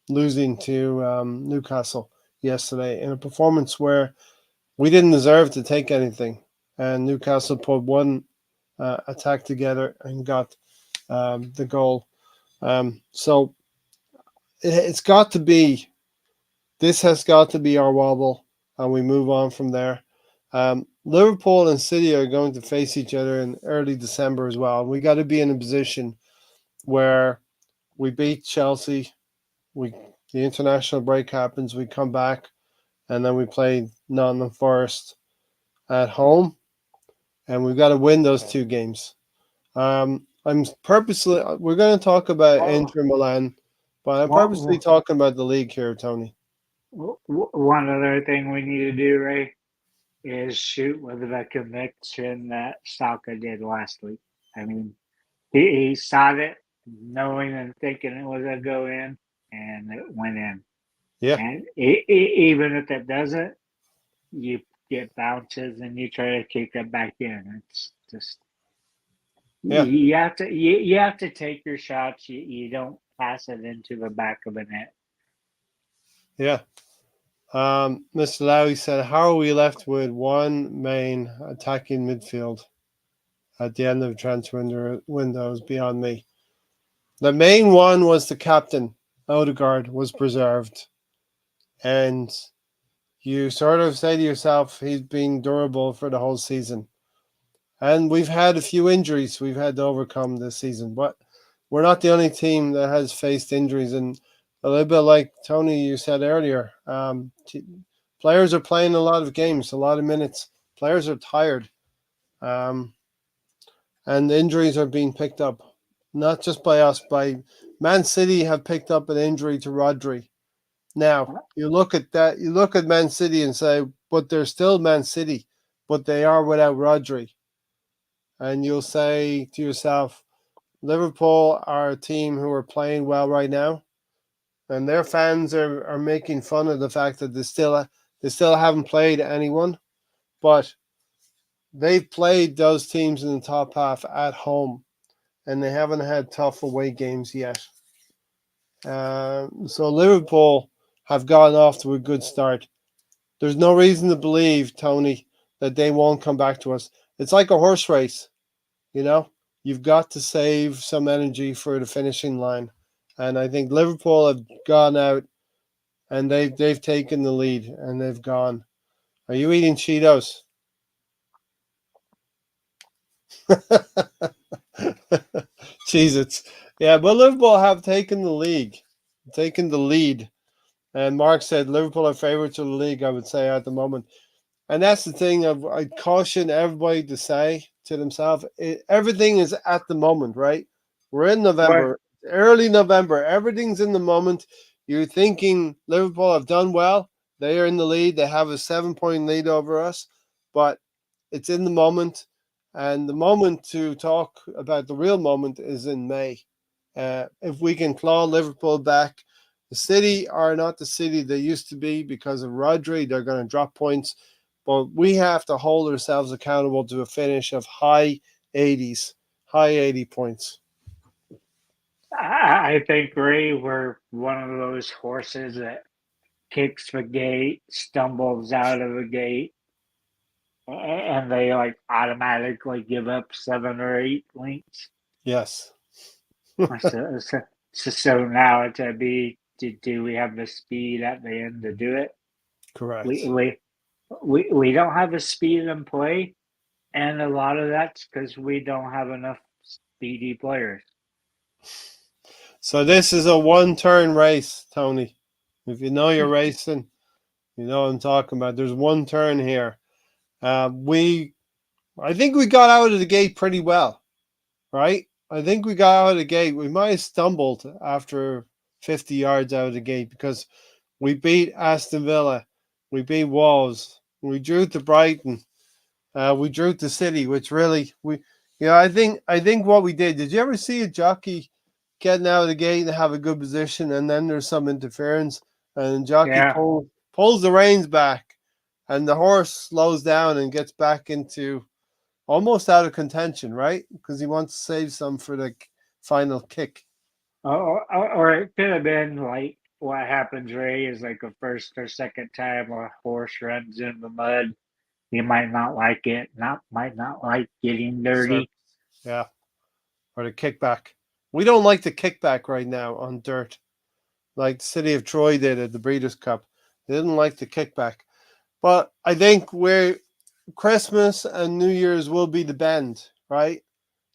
losing to Newcastle yesterday in a performance where we didn't deserve to take anything. And Newcastle put one attack together and got the goal. So it's got to be, this has got to be our wobble, and we move on from there. Liverpool and City are going to face each other in early December as well. We got to be in a position where we beat Chelsea. We The international break happens. We come back, and then we play Nottingham Forest at home, and we've got to win those two games. I'm purposely. We're going to talk about well, Inter Milan, but I'm purposely one talking about the league here, Tony. one other thing we need to do, Ray, is shoot with the conviction that Saka did last week. I mean, he saw it, knowing and thinking it was a go in, and it went in. Yeah, And even if it doesn't, you get bounces and you try to kick it back in. It's just yeah, you have to take your shots. You don't pass it into the back of the net. yeah. Mr. Lowy said, "How are we left with one main attacking midfield at the end of the transfer window is beyond me." The main one was the captain. Odegaard was preserved, and you sort of say to yourself, he's been durable for the whole season. And we've had a few injuries we've had to overcome this season, but we're not the only team that has faced injuries. And a little bit like Tony, you said earlier, players are playing a lot of games, a lot of minutes. Players are tired, um, and injuries are being picked up, not just by us. By Man City have picked up an injury to Rodri. Now you look at that. You look at Man City and say, but they're still Man City, but they are without Rodri. And you'll say to yourself, Liverpool are a team who are playing well right now, and their fans are making fun of the fact that they still haven't played anyone, but they've played those teams in the top half at home, and they haven't had tough away games yet. So Liverpool have gotten off to a good start. There's no reason to believe, Tony, that they won't come back to us. It's like a horse race, you know? You've got to save some energy for the finishing line. And I think Liverpool have gone out and they've taken the lead and they've gone. Are you eating Cheetos? Cheez-Its. Yeah, but Liverpool have taken the league, taken the lead. And Mark said Liverpool are favourites of the league, I would say, at the moment. And that's the thing I caution everybody to say to themselves. Everything is at the moment, right? We're in What November, early November. Everything's in the moment. You're thinking Liverpool have done well. They are in the lead. They have a 7-point lead over us. But it's in the moment. And the moment to talk about the real moment is in May. If we can claw Liverpool back, the City are not the City they used to be because of Rodri. They're going to drop points. But we have to hold ourselves accountable to a finish of high 80s, high 80 points. I think, Ray, we're one of those horses that kicks the gate, stumbles out of the gate, and they like automatically give up 7 or 8 links. Yes. So now it's a be do we have the speed at the end to do it? We Correct. we we don't have the speed in play, and a lot of that's because we don't have enough speedy players. So this is a one-turn race, Tony. If you know you're racing, you know what I'm talking about. There's one turn here. I think we got out of the gate pretty well, right? I think we got out of the gate. We might have stumbled after 50 yards out of the gate because we beat Aston Villa, we beat Wolves, we drew to Brighton, we drew to City, which really I think what we did. Did you ever see a jockey getting out of the gate and have a good position, and then there's some interference, and jockey Yeah. pulls the reins back, and the horse slows down and gets back into almost out of contention, right? Because he wants to save some for the final kick. Or it could have been like what happens, Ray, is like a first or second time a horse runs in the mud. You might not like it, might not like getting So, dirty. yeah, or the kickback. We don't like the kickback right now on dirt, like the city of Troy did at the Breeders' Cup. They didn't like the kickback. But I think we're Christmas and New Year's will be the bend, right?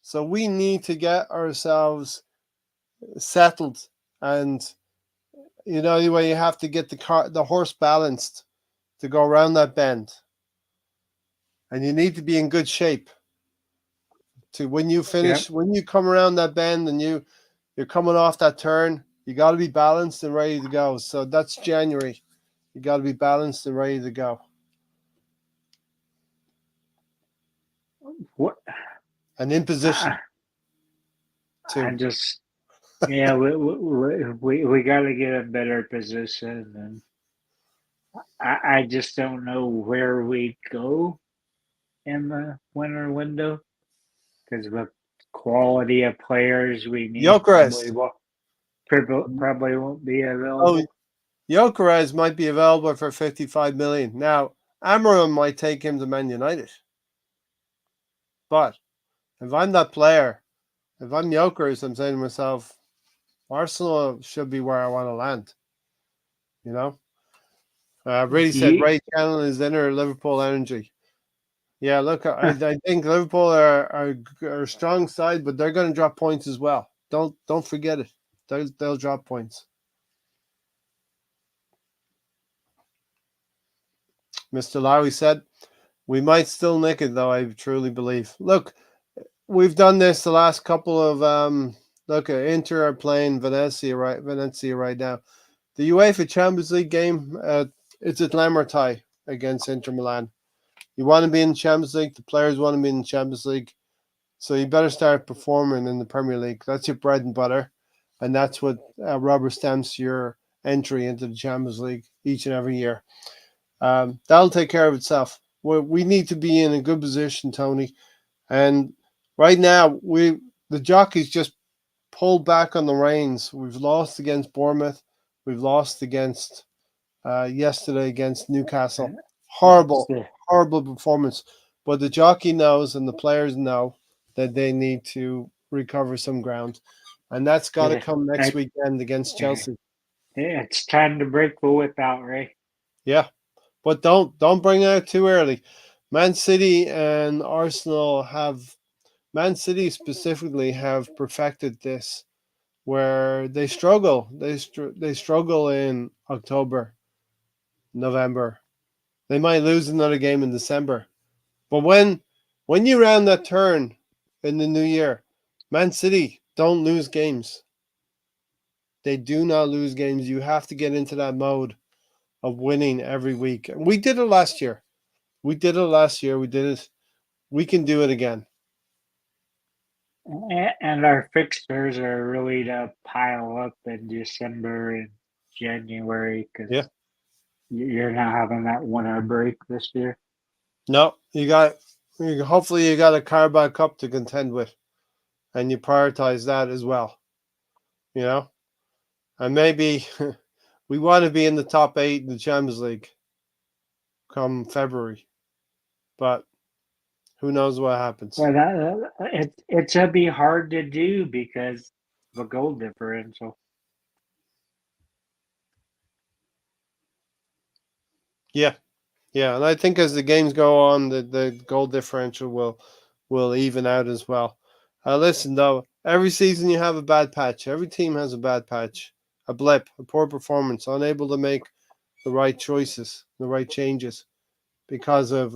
So we need to get ourselves settled, and anyway, you have to get the horse balanced to go around that bend, and you need to be in good shape to when you Yep. finish when you come around that bend and you're coming off that turn. You got to be balanced and ready to go. So that's January. You got to be balanced and ready to go. What And in position I, I too. just yeah, we got to get a better position, and I just don't know where we go in the winter window because the quality of players we need Jokeres. probably won't be Oh, available. Jokeres might be available for 55 million. Now, Amarim might take him to Man United. But if I'm that player, if I'm Jokeres, I'm saying to myself, Arsenal should be where I want to land. You know? Really said You, Ray Cannon is inner Liverpool energy. Yeah, look, I think Liverpool are a strong side, but they're going to drop points as well. Don't forget it. They'll drop points. Mr. Lowry said, we might still nick it, though, I truly believe. Look, we've done this the last couple of look, Inter are playing Venezia right now. The UEFA Champions League game, it's a glamour tie against Inter Milan. You want to be in the Champions League, the players want to be in the Champions League. So you better start performing in the Premier League. That's your bread and butter, and that's what rubber stamps your entry into the Champions League each and every year. That'll take care of itself. We need to be in a good position, Tony. And right now, the jockeys just pulled back on the reins. We've lost against Bournemouth. We've lost against yesterday against Newcastle. That's Horrible, the horrible performance. But the jockey knows and the players know that they need to recover some ground. And that's got to yeah, come next that, weekend against Chelsea. it's time to break the whip out, Ray. Yeah, but don't bring it out too early. Man City and Arsenal have Man City specifically have perfected this, where they struggle. They struggle in October, November. They might lose another game in December. But when you round that turn in the new year, Man City don't lose games. They do not lose games. You have to get into that mode of winning every week. We did it last year. We did it last year. We did it. We can do it again. And our fixtures are really to pile up in December and January Yeah. because you're not having that winter break this year. No, hopefully you got a Carabao Cup to contend with, and you prioritize that as well. You know, and maybe we want to be in the top 8 in the Champions League come February, but who knows what happens? But it's gonna be hard to do because of a goal differential. Yeah, yeah, and I think as the games go on, the goal differential will even out as well. Listen though, every season you have a bad patch. Every team has a bad patch, a blip, a poor performance, unable to make the right choices, the right changes because of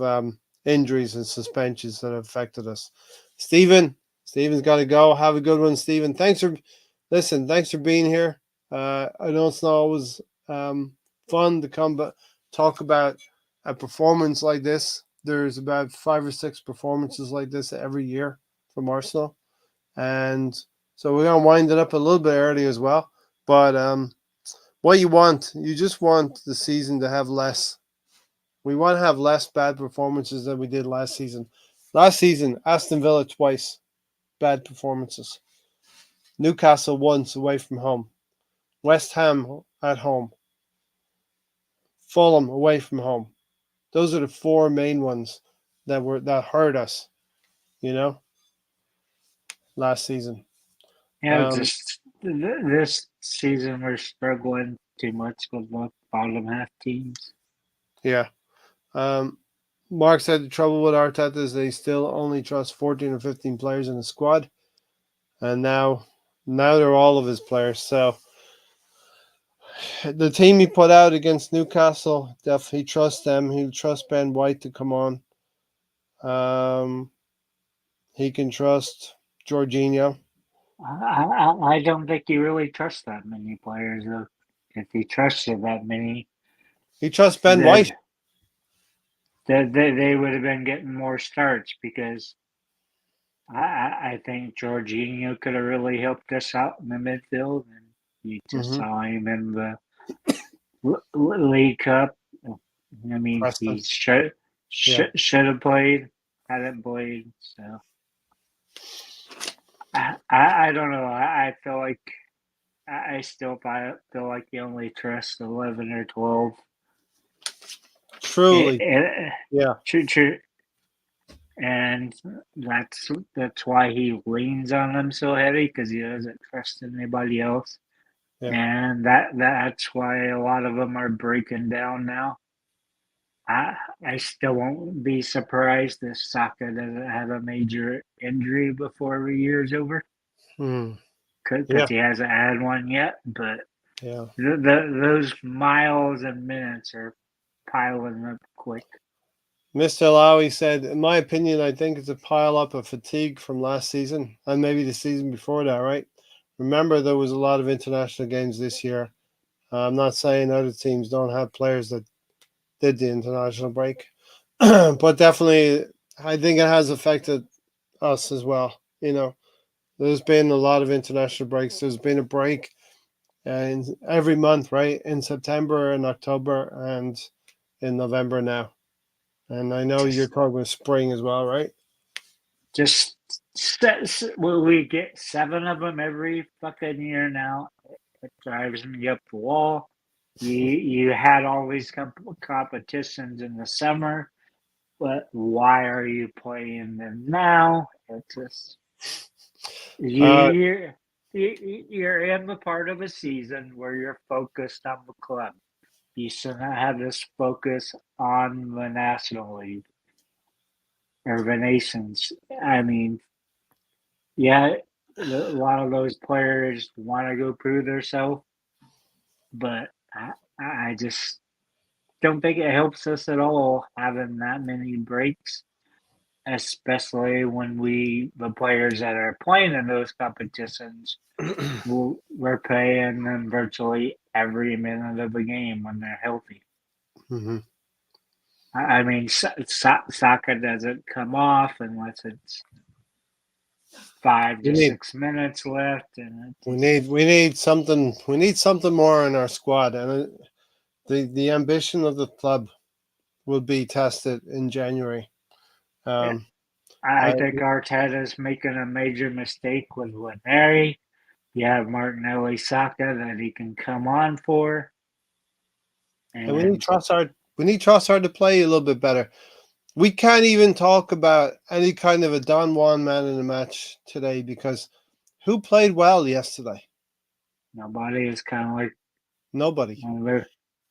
injuries and suspensions that have affected us. Stephen's got to go. Have a good one, Stephen. Thanks for being here. I know it's not always fun to come but talk about a performance like this. There's about 5 or 6 performances like this every year from Arsenal, and so we're gonna wind it up a little bit early as well. But what you just want the season to have less. We want to have less bad performances than we did last season. Last season, Aston Villa twice, bad performances. Newcastle once away from home. West Ham at home. Fulham away from home. Those are the 4 main ones that hurt us, you know, last season. Yeah, just this season we're struggling too much with the bottom half teams. Yeah. Um, Mark said the trouble with Arteta is they still only trust 14 or 15 players in the squad, and now they're all of his players. So the team he put out against Newcastle, definitely trust them. He'll trust Ben White to come on. He can trust Jorginho. I don't think he really trusts that many players though. If he trusted that many, He trusts Ben White. then they would have been getting more starts because I think Jorginho could have really helped us out in the midfield, and you just Mm-hmm. saw him in the League Cup. I mean, Preston. he should Yeah. have played, hadn't played. So I don't know. I feel like I still feel like you only trust 11 or 12. Truly. Yeah. True. And that's why he leans on them so heavy because he doesn't trust anybody else. Yeah. And that's why a lot of them are breaking down now. I still won't be surprised if Saka doesn't have a major injury before the year's over Mm. because Yeah. he hasn't had one yet. But Yeah. those miles and minutes are piling up quick. Mr. Lowy said, in my opinion, I think it's a pile up of fatigue from last season and maybe the season before that, right? Remember, there was a lot of international games this year. I'm not saying other teams don't have players that did the international break, but definitely, I think it has affected us as well. You know, there's been a lot of international breaks. There's been a break and every month, right? In September and October and in November now. And I know you're Just talking about spring as well, right? just will we get 7 of them every fucking year now? It drives me up the wall. You had all these competitions in the summer, but why are you playing them now? It's just Uh, you you're in the part of a season where you're focused on the club. You shouldn't have this focus on the National League or the nations. I mean, yeah, a lot of those players want to go prove themselves, but I just don't think it helps us at all having that many breaks, especially when the players that are playing in those competitions, we're playing them virtually every minute of the game when they're healthy. mhm. I mean, soccer doesn't come off unless it's five We to need 6 minutes left, and we need something more in our squad, and the ambition of the club will be tested in January. yeah, Um, I I think Arteta is making a major mistake with Lineri. You have Martinelli Saka that he can come on for, and and we need Trossard to play a little bit better. We can't even talk about any kind of a Don Juan man in the match today because who played well yesterday? nobody is kind of like Nobody.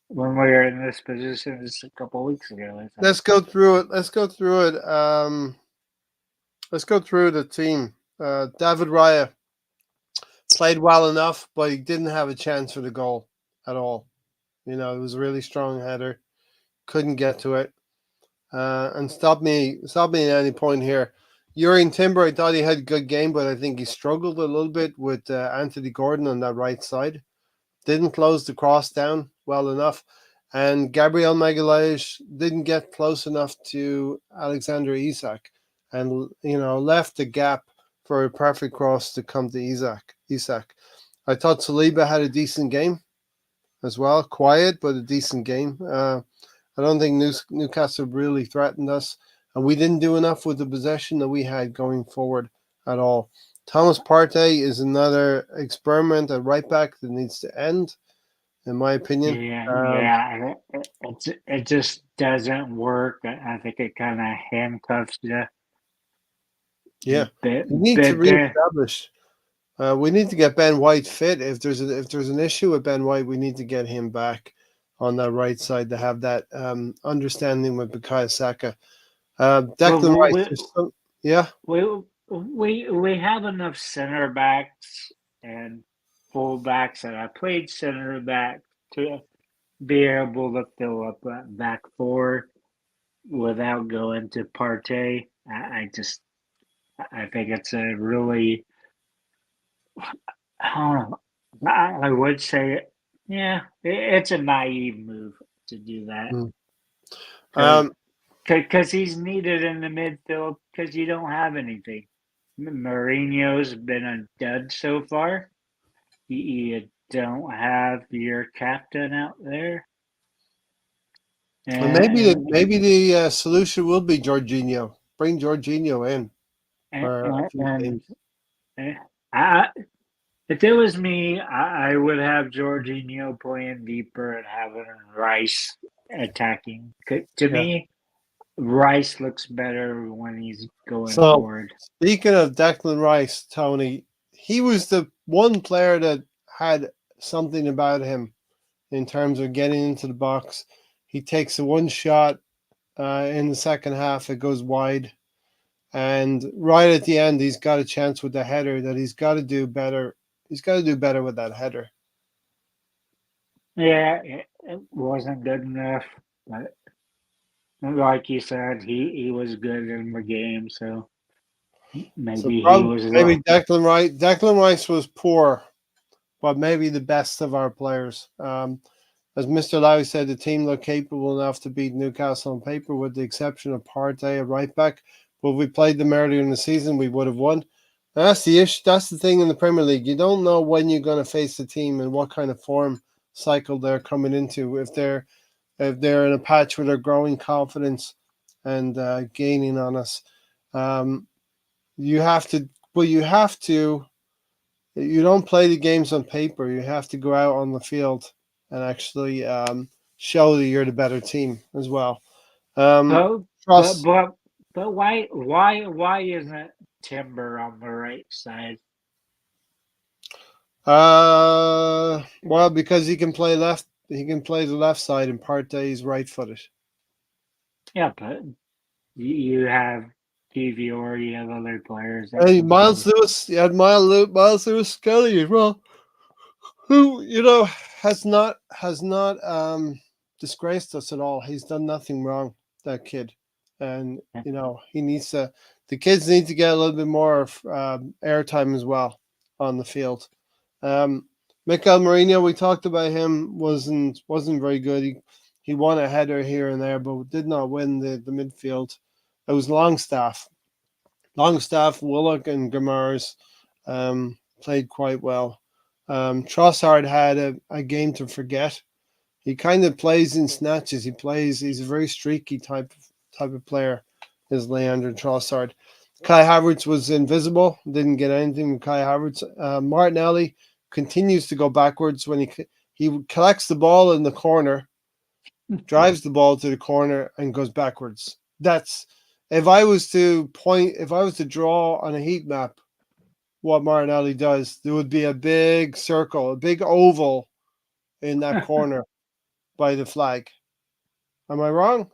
when we were in this position just a couple of weeks ago. I think. Let's go through it. Let's go through it. Let's go through the team. David Raya played well enough, but he didn't have a chance for the goal at all. You know, it was a really strong header. Couldn't get to it. And stop me at any point here. Urian Timber, I thought he had a good game, but I think he struggled a little bit with Anthony Gordon on that right side. Didn't close the cross down well enough. And Gabriel Magalhaes didn't get close enough to Alexander Isak and, you know, left the gap for a perfect cross to come to Isak. I thought Saliba had a decent game as well. Quiet, but a decent game. I don't think Newcastle really threatened us, and we didn't do enough with the possession that we had going forward at all. Thomas Partey is another experiment at right back that needs to end, in my opinion. Yeah. It just doesn't work. I think it kind of handcuffs you Yeah, bit we need to bit there. reestablish. We need to get Ben White fit. If there's an issue with Ben White, we need to get him back on that right side to have that understanding with Bukayo Saka. Declan Well, Rice, yeah, we have enough center backs and full backs that I played center back to be able to fill up that back four without going to Partey. I think it's a really I don't know. I would say, yeah, it's a naive move to do that mm. because um, he's needed in the midfield because you don't have anything. Mourinho's been a dud so far. You don't have your captain out there, and and maybe the solution will be Jorginho. Bring Jorginho in and, for a few and, games. and I, if it was me, I would have Jorginho playing deeper and having Rice attacking. To Yeah. me, Rice looks better when he's going So forward. speaking of Declan Rice, Tony, he was the one player that had something about him in terms of getting into the box. He takes the one shot in the second half, it goes wide. And right at the end, he's got a chance with the header that he's got to do better. He's got to do better with that header. Yeah, it wasn't good enough, but like you said, he was good in the game, so So maybe he probably was maybe the Declan Rice was poor, but maybe the best of our players. As Mr. Lowe said, the team looked capable enough to beat Newcastle on paper, with the exception of Partey at right back. But if we played them earlier in the season, we would have won. And that's the issue. That's the thing in the Premier League. You don't know when you're going to face the team and what kind of form cycle they're coming into. If they're in a patch where they're growing confidence and gaining on us, um, you have to. But you have to. You don't play the games on paper. You have to go out on the field and actually show that you're the better team as well. But but Trust. but but why isn't Timber on the right side? Well, because he can play left. He can play the left side, and Partey's right-footed. Yeah, but you have Kivior, you have other players that Hey, can play. Miles Lewis. You had Miles Lewis Skelly as well, who has not disgraced us at all. He's done nothing wrong. That kid, and he needs to. The kids need to get a little bit more airtime as well on the field. Mikel Mourinho, we talked about him, wasn't very good. He won a header here and there, but did not win the midfield. It was Longstaff, Willock, and Glimmers played quite well. Trossard had a game to forget. He kind of plays in snatches. He's a very streaky type of player, is Leandro Trossard. Kai Havertz was invisible, didn't get anything with Kai Havertz. Martinelli continues to go backwards when he collects the ball in the corner, drives the ball to the corner, and goes backwards. That's if I was to draw on a heat map what Martinelli does, there would be a big circle, a big oval in that corner by the flag. Am I wrong?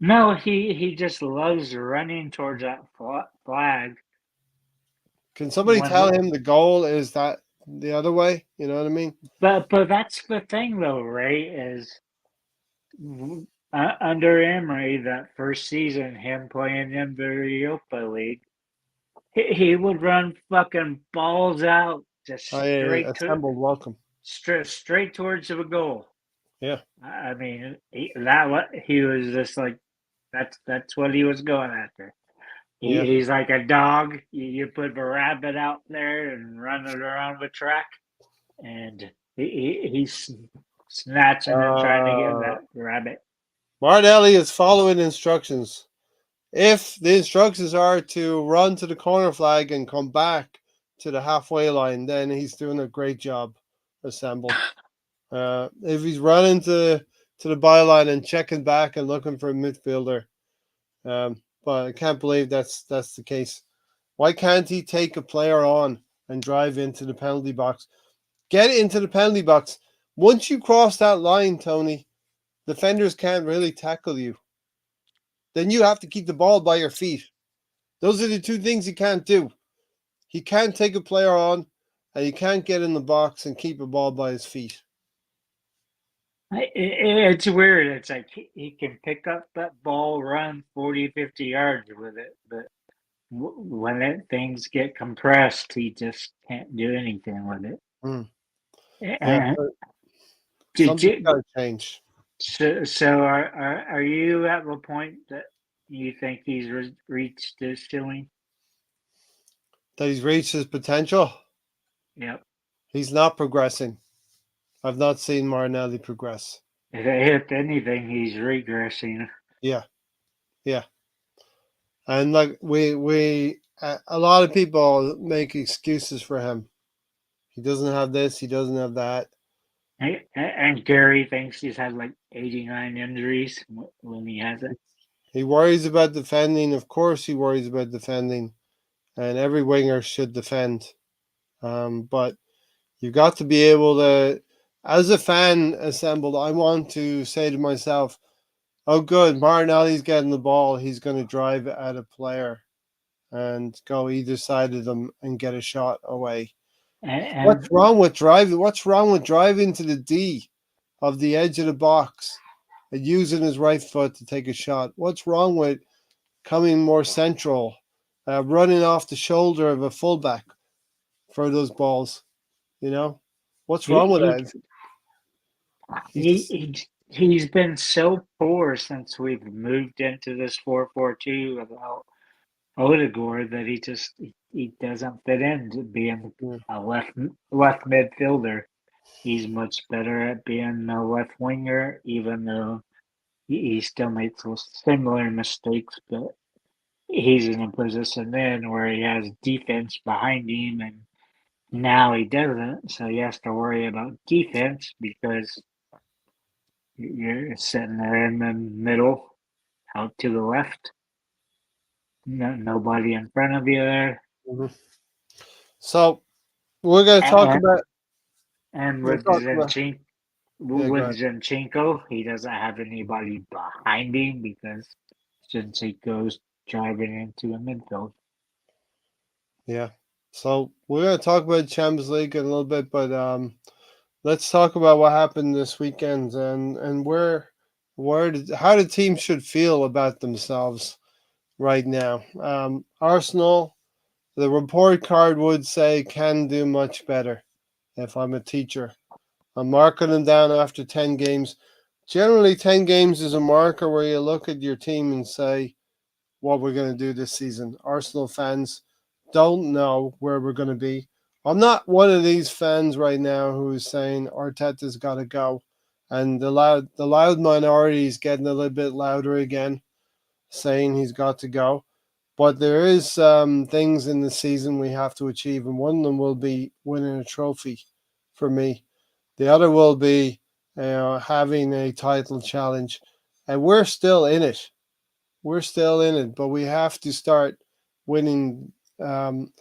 No, he just loves running towards that flag. Can somebody When tell him the goal is that the other way? You know what I mean? but that's the thing though, right? Is under Emery that first season, him playing in the Europa League, he would run fucking balls out just I assembled welcome. straight towards the goal. Yeah, I mean, he was just like that's what he was going after. yeah. He's like a dog. You put a rabbit out there and run it around the track, and he's snatching and trying to get Uh, that rabbit. Martinelli is following instructions. If the instructions are to run to the corner flag and come back to the halfway line, then he's doing a great job. Assemble. If he's running to the byline and checking back and looking for a midfielder, but I can't believe that's the case. Why can't he take a player on and drive into the penalty box? Get into the penalty box. Once you cross that line, Tony, defenders can't really tackle you. Then you have to keep the ball by your feet. Those are the two things he can't do. He can't take a player on, and he can't get in the box and keep a ball by his feet. It's weird. It's like he can pick up that ball, run 40, 50 yards with it, but when things get compressed, he just can't do anything with it. Mm. Yeah, And did something's got you? to change. So are you at the point that you think he's reached his ceiling? That he's reached his potential. Yep. He's not progressing. I've not seen Martinelli progress. If anything, he's regressing. Yeah, yeah. And like a lot of people make excuses for him. He doesn't have this. He doesn't have that. And Gary thinks he's had like 89 injuries when he hasn't. He worries about defending. Of course, he worries about defending, and every winger should defend. But you've got to be able to, as a fan assembled, I want to say to myself, oh, good, Martinelli's getting the ball. He's going to drive it at a player and go either side of them and get a shot away. And What's wrong with driving? What's wrong with driving to the D of the edge of the box and using his right foot to take a shot? What's wrong with coming more central, running off the shoulder of a fullback for those balls? You know, what's wrong with he that? He's he, just, he he's been so poor since we've moved into this 4-4-2 without Odegaard that he doesn't fit into being yeah. a left midfielder. He's much better at being a left winger, even though he still makes similar mistakes. But he's in a position then where he has defense behind him, and now he doesn't. So he has to worry about defense because You're sitting there in the middle, out to the left. Nobody in front of you there. Mhm. So we're going to talk And, about. and We'll with talk about. Go ahead. Zinchenko, he doesn't have anybody behind him because Zinchenko's driving into the midfield. Yeah. So we're going to talk about Champions League in a little bit, but let's talk about what happened this weekend and how the team should feel about themselves right now. Arsenal, the report card would say, can do much better. If I'm a teacher, I'm marking them down after 10 games. Generally, 10 games is a marker where you look at your team and say what we're going to do this season. Arsenal fans don't know where we're going to be. I'm not one of these fans right now who is saying Arteta's got to go, and the loud minority is getting a little bit louder again, saying he's got to go. But there is things in the season we have to achieve, and one of them will be winning a trophy for me. The other will be having a title challenge, and we're still in it. We're still in it, but we have to start winning. And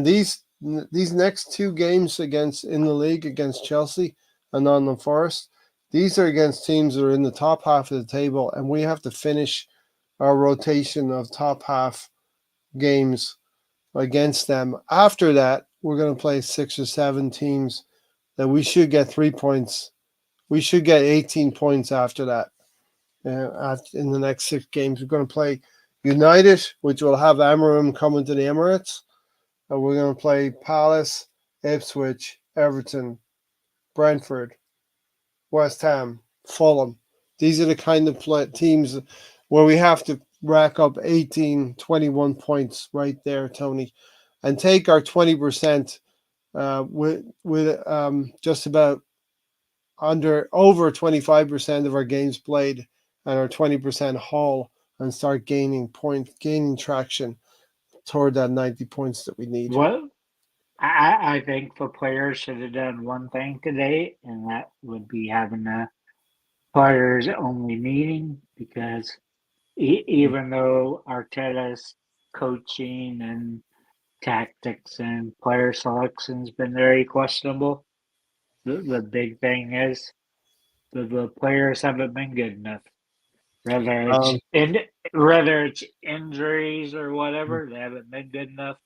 these next 2 games against in the league against Chelsea and on the Forest, these are against teams that are in the top half of the table, and we have to finish our rotation of top half games against them. After that, we're going to play 6 or 7 teams that we should get 3 points. We should get 18 points after that. In the next 6 games, we're going to play United, which will have Amarim coming to the Emirates. And we're going to play Palace, Ipswich, Everton, Brentford, West Ham, Fulham. These are the kind of teams where we have to rack up 18, 21 points right there, Tony, and take our 20% with just about under over 25% of our games played and our 20% haul and start gaining traction toward that 90 points that we need. Well, I think the players should have done one thing today, and that would be having a players only meeting because even though Arteta's coaching and tactics and player selection has been very questionable, the big thing is the players haven't been good enough. Whether it's Um, in, whether it's injuries or whatever, they haven't been good enough.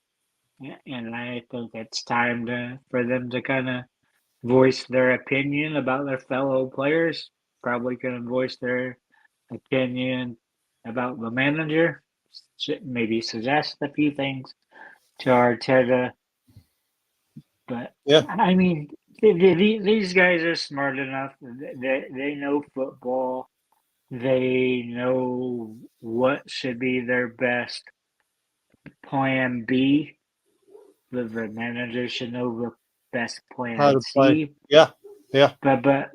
And I think it's time for them to kind of voice their opinion about their fellow players. Probably going to voice their opinion about the manager. Maybe suggest a few things to Arteta. But yeah, I mean, these guys are smart enough. They know football. They know what should be their best plan B. The manager should know the best how plan to play. C. Yeah, yeah, But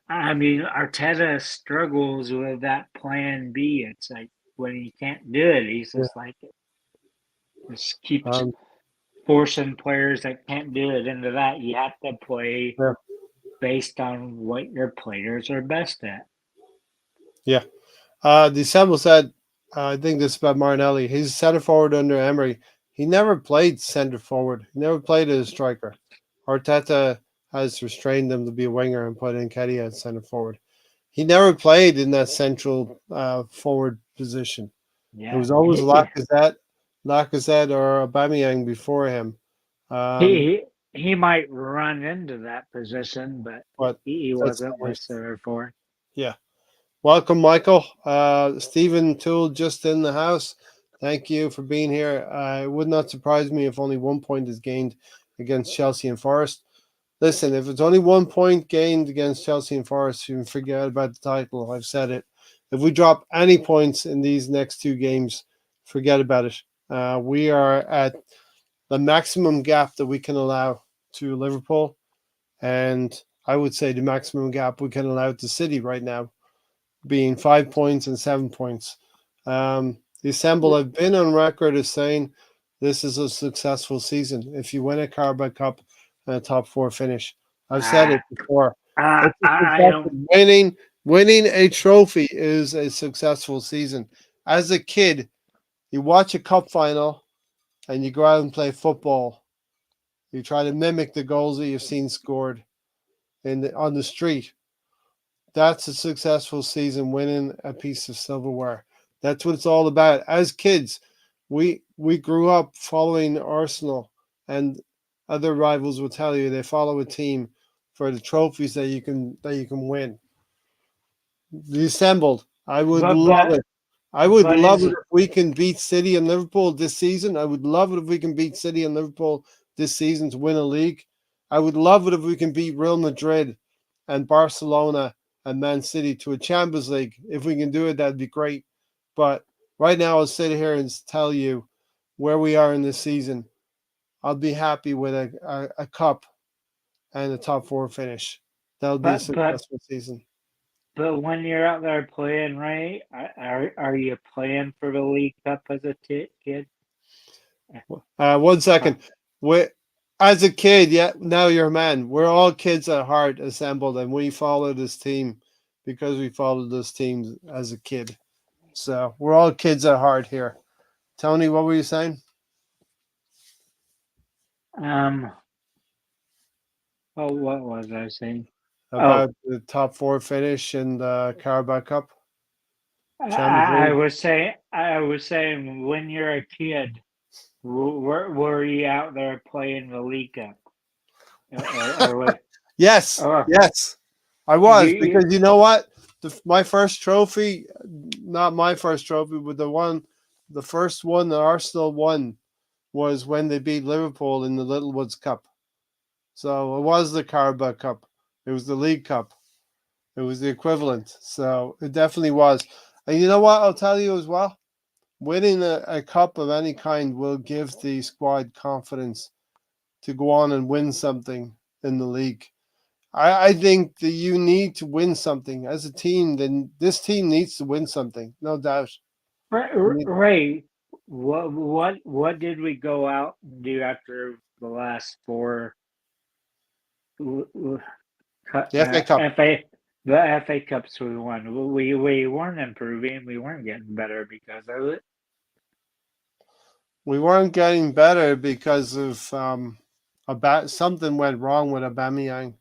I mean, Arteta struggles with that plan B. It's like when he can't do it, he's yeah. just like just keeps Um, forcing players that can't do it into that. You have to play yeah, based on what your players are best at. yeah. DeSemble said, I think this is about Martinelli. He's center forward under Emery. He never played center forward. He never played as a striker. Arteta has restrained him to be a winger and put in Keddy as center forward. He never played in that central forward position. It Yeah, was always Lacazette or Aubameyang before him. Um, he he might run into that position, but but he that's wasn't not his. listed for. Yeah. Welcome, Michael. Stephen Toole just in the house. Thank you for being here. It would not surprise me if only 1 point is gained against Chelsea and Forest. Listen, if it's only 1 point gained against Chelsea and Forest, you can forget about the title. I've said it. If we drop any points in these next 2 games, forget about it. We are at the maximum gap that we can allow to Liverpool, and I would say the maximum gap we can allow to City right now, being 5 points and 7 points. The Assemble, I've been on record as saying this is a successful season if you win a Carabao Cup and a top 4 finish. I've said it Ah, before. It's a I successful don't. winning a trophy is a successful season. As a kid, you watch a cup final and you go out and play football. You try to mimic the goals that you've seen scored on the street. That's a successful season, winning a piece of silverware. That's what it's all about. As kids, we grew up following Arsenal, and other rivals will tell you they follow a team for the trophies that you can win. The assembled. I would But love but it. I would but love is it if we can beat City and Liverpool this season. I would love it if we can beat City and Liverpool this season to win a league. I would love it if we can beat Real Madrid and Barcelona and Man City to a Champions League. If we can do it, that'd be great. But right now, I'll sit here and tell you where we are in this season. I'll be happy with a cup and a top four finish. That'll be a but but successful season. but when you're out there playing, right? Are you playing for the League Cup as a kid? 1 second. Uh, We, as a kid, yeah, now you're a man. We're all kids at heart assembled, and we follow this team because we followed this team as a kid. So we're all kids at heart here. Tony, what were you saying um. Oh, what was I saying? Oh, about the top four finish in the Carabao Cup, Champions I League? was saying. I was saying when you're a kid, were you out there playing the League Cup, or what? Yes, Or yes, I was you because you know what? My first trophy, not my first trophy, but the first one that Arsenal won was when they beat Liverpool in the Littlewoods Cup. So it was the Carabao Cup. It was the League Cup. It was the equivalent. So it definitely was. And you know what? I'll tell you as well. Winning a cup of any kind will give the squad confidence to go on and win something in the league. I think that you need to win something as a team. Then this team needs to win something, no doubt. Ray, what did we go out and do after the last four The FA Cup. FA the FA Cups we won? We weren't improving. We weren't getting better because of it. We weren't getting better because of something went wrong with Aubameyang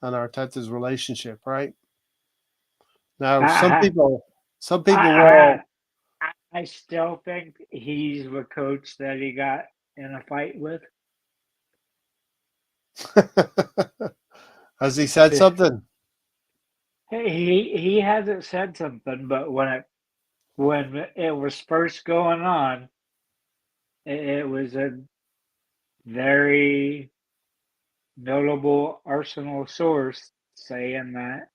and Arteta's relationship, right? Now, I some I people I, will. I still think he's the coach that he got in a fight with. Has he said something? He hasn't said something, but when it was first going on, it was a very notable Arsenal source saying that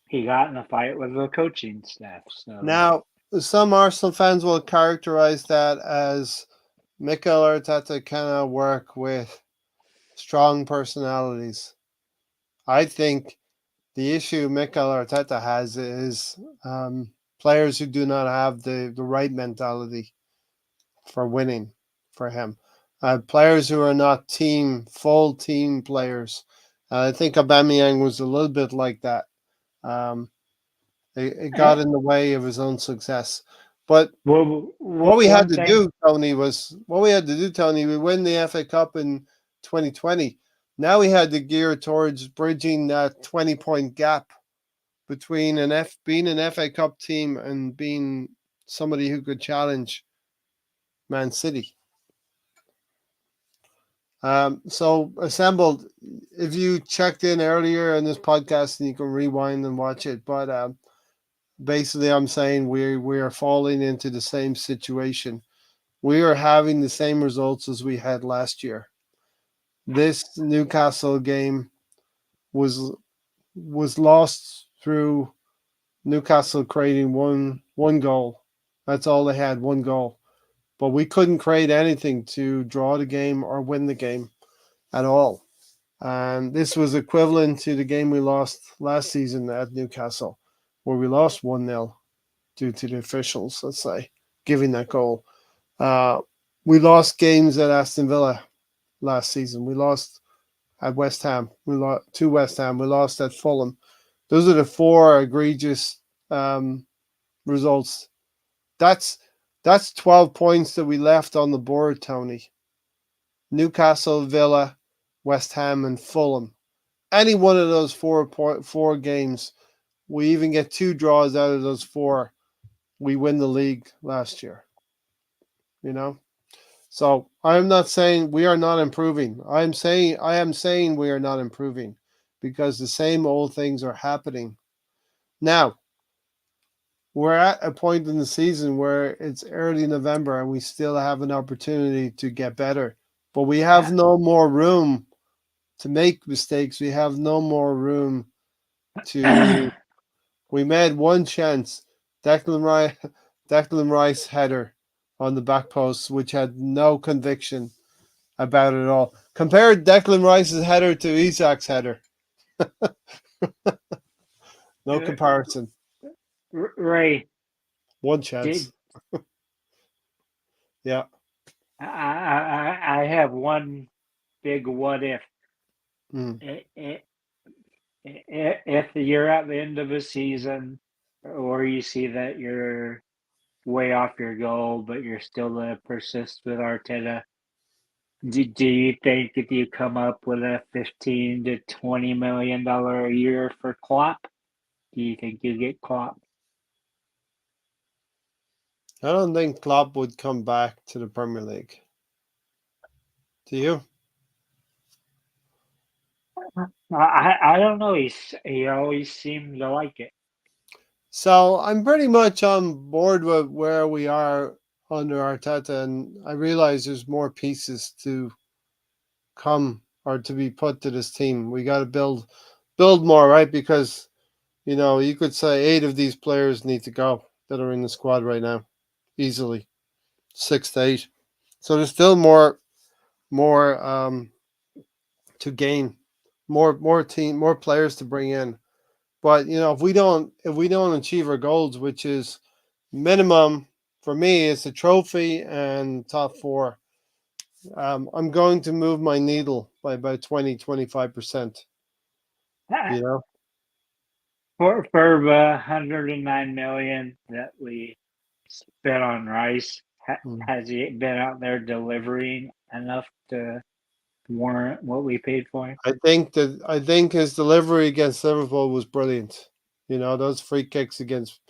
he got in a fight with the coaching staff. So Now, some Arsenal fans will characterize that as Mikel Arteta cannot work with strong personalities. I think the issue Mikel Arteta has is players who do not have the right mentality for winning for him. Players who are not full team players. I think Aubameyang was a little bit like that. Um, it got in the way of his own success. But what we had one to thing, do, Tony, we win the FA Cup in 2020. Now we had to gear towards bridging that 20-point gap between being an FA Cup team and being somebody who could challenge Man City. So assembled, if you checked in earlier in this podcast, and you can rewind and watch it, but basically I'm saying we are falling into the same situation. We are having the same results as we had last year. This Newcastle game was lost through Newcastle creating one goal. That's all they had, one goal. But we couldn't create anything to draw the game or win the game at all. And this was equivalent to the game we lost last season at Newcastle, where we lost 1-0 due to the officials, let's say, giving that goal. Uh, we lost games at Aston Villa last season. We lost at West Ham. We lost to West Ham. We lost at Fulham. Those are the four egregious um, results. That's that's 12 points that we left on the board, Tony. Newcastle, Villa, West Ham, and Fulham. Any one of those four games, we even get two draws out of those four, we win the league last year. You know, so I'm not saying we are not improving. I am saying we are not improving because the same old things are happening. Now, we're at a point in the season where it's early November and we still have an opportunity to get better. But we have no more room to make mistakes. We have no more room to. We made one chance. Declan Rice, Declan Rice header on the back post, which had no conviction about it all. Compare Declan Rice's header to Isak's header. No comparison. Ray, One did chance. Yeah. I have one big what if. Mm. If you're at the end of a season, or you see that you're way off your goal, but you're still going to persist with Arteta, do you think if you come up with a $15 to $20 million a year for Klopp, do you think you get Klopp? I don't think Klopp would come back to the Premier League. Do you? I don't know. He always seemed to like it. So I'm pretty much on board with where we are under Arteta, and I realize there's more pieces to come or to be put to this team. We got to build more, right? Because you could say 8 of these players need to go that are in the squad right now, easily 6 to 8. So there's still more to gain, more players to bring in. But if we don't achieve our goals, which is minimum for me, it's a trophy and top four. I'm going to move my needle by about 20-25%. You know, For the 109 million that we spent on Rice, Mm. has he been out there delivering enough to warrant what we paid for him? I think his delivery against Liverpool was brilliant. Those free kicks against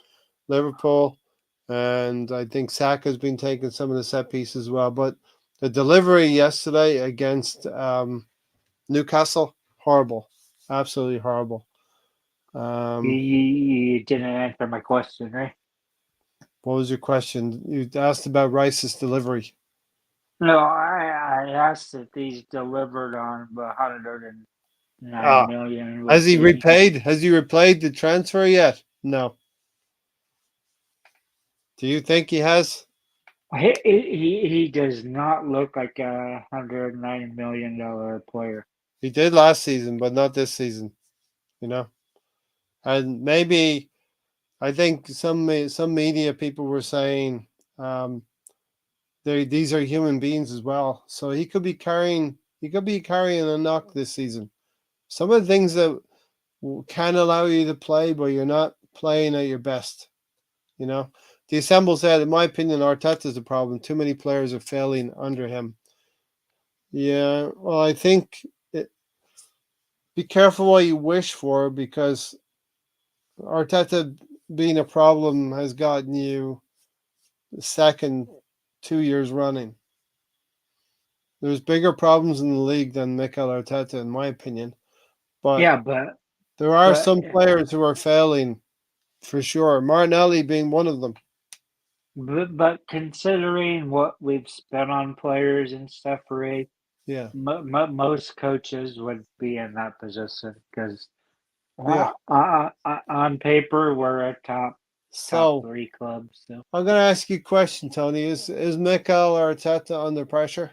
Liverpool, and I think Saka's been taking some of the set pieces as well. But the delivery yesterday against Newcastle, horrible, absolutely horrible. Um, You didn't answer my question, right? what was your question? You asked about Rice's delivery. No, I asked if he's delivered on the 109 Ah, million with has he the repaid? Has he repaid the transfer yet? No. Do you think he has? he does not look like a $109 million player. He did last season, but not this season. You know, and maybe I think some media people were saying um, these are human beings as well. So he could be carrying a knock this season. Some of the things that can allow you to play, but you're not playing at your best. You know, the assemble said, in my opinion, Arteta's the problem. Too many players are failing under him. Yeah, well, I think be careful what you wish for because Arteta being a problem has gotten you the second 2 years running. There's bigger problems in the league than Mikel Arteta, in my opinion. But Yeah, there are but some players who are failing for sure. Martinelli being one of them. but considering what we've spent on players and stuff, Ray, Yeah, most coaches would be in that position because yeah. on paper we're a top So three club. So I'm going to ask you a question, Tony. Is Mikel Arteta under pressure?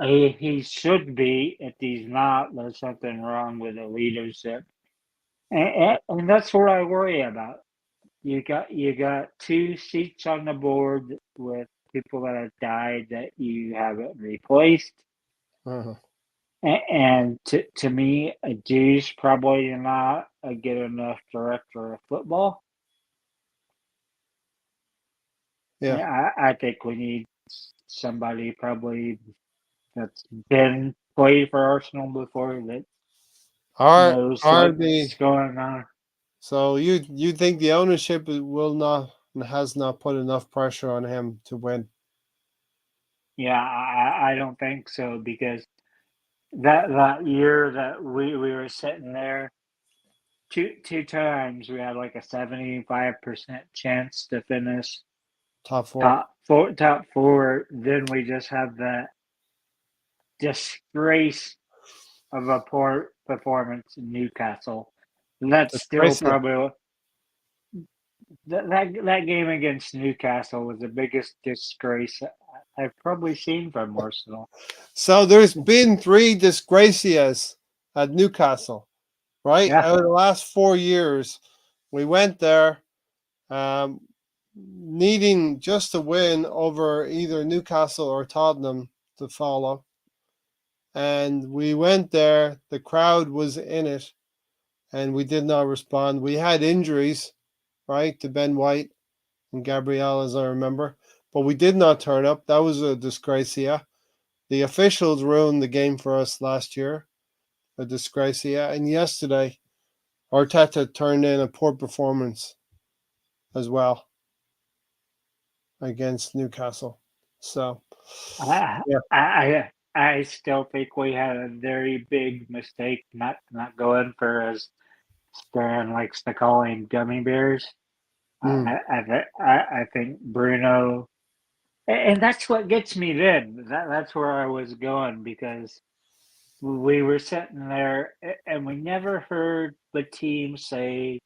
he should be. If he's not, there's something wrong with the leadership, and that's what I worry about. You got two seats on the board with people that have died that you haven't replaced. Uh-huh. And to me, a G's probably not a good enough director of football. Yeah. Yeah, I think we need somebody probably that's been played for Arsenal before that Are knows are the what's going on. so you think the ownership will not has not put enough pressure on him to win? Yeah, I don't think so because that year that we were sitting there two times we had like a 75% chance to finish Top four. top four. Then we just have that disgrace of a poor performance in Newcastle. And that's still Desgracia. probably that game against Newcastle was the biggest disgrace I've probably seen from Arsenal. So there's been three Desgracias at Newcastle, right? Yeah, Out of the last 4 years, we went there um, needing just to win over either Newcastle or Tottenham to follow. And we went there, the crowd was in it, and we did not respond. We had injuries, right, to Ben White and Gabriel, as I remember, but we did not turn up. That was a disgracia. The officials ruined the game for us last year, a disgracia. And yesterday, Arteta turned in a poor performance as well against Newcastle. So, I yeah. I still think we had a very big mistake not going for, as Stan likes to call him, gummy bears. Mm, I think Bruno, and that's what gets me. Then that's where I was going because we were sitting there and we never heard the team say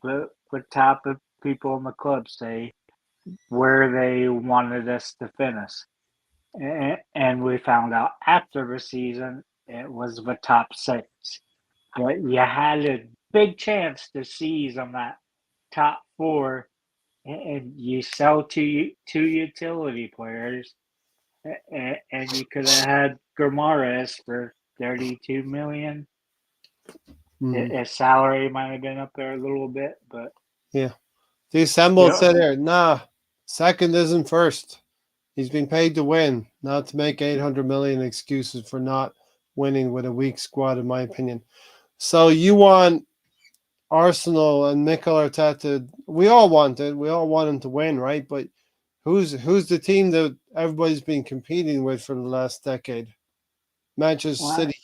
the top of people in the club say where they wanted us to finish. And we found out after the season it was the top six. But you had a big chance to seize on that top four, and you sell two utility players, and you could have had Grimares for 32 million. mm, His salary might have been up there a little bit, but yeah. The assembled yeah, said there, nah, second isn't first. He's been paid to win, not to make 800 million excuses for not winning with a weak squad, in my opinion. So you want Arsenal and Mikel Arteta? We all want it. We all want him to win, right? But who's the team that everybody's been competing with for the last decade? Manchester well, City,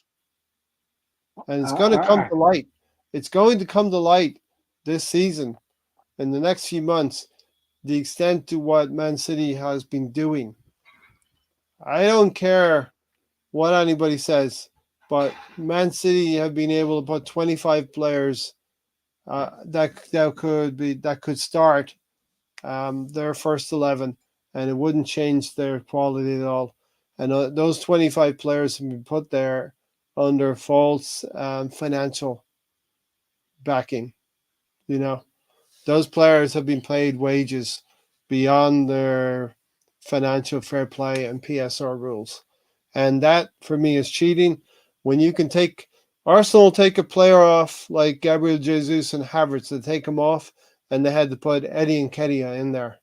and it's going to come uh, to light. It's going to come to light this season in the next few months. The extent to what Man City has been doing. I don't care what anybody says, but Man City have been able to put 25 players that could start their first 11, and it wouldn't change their quality at all. And those 25 players have been put there under false financial backing. You know, those players have been paid wages beyond their financial fair play and PSR rules. And that for me is cheating. When you can take Arsenal take a player off like Gabriel Jesus and Havertz, to take him off, and they had to put Eddie and Kedia in there,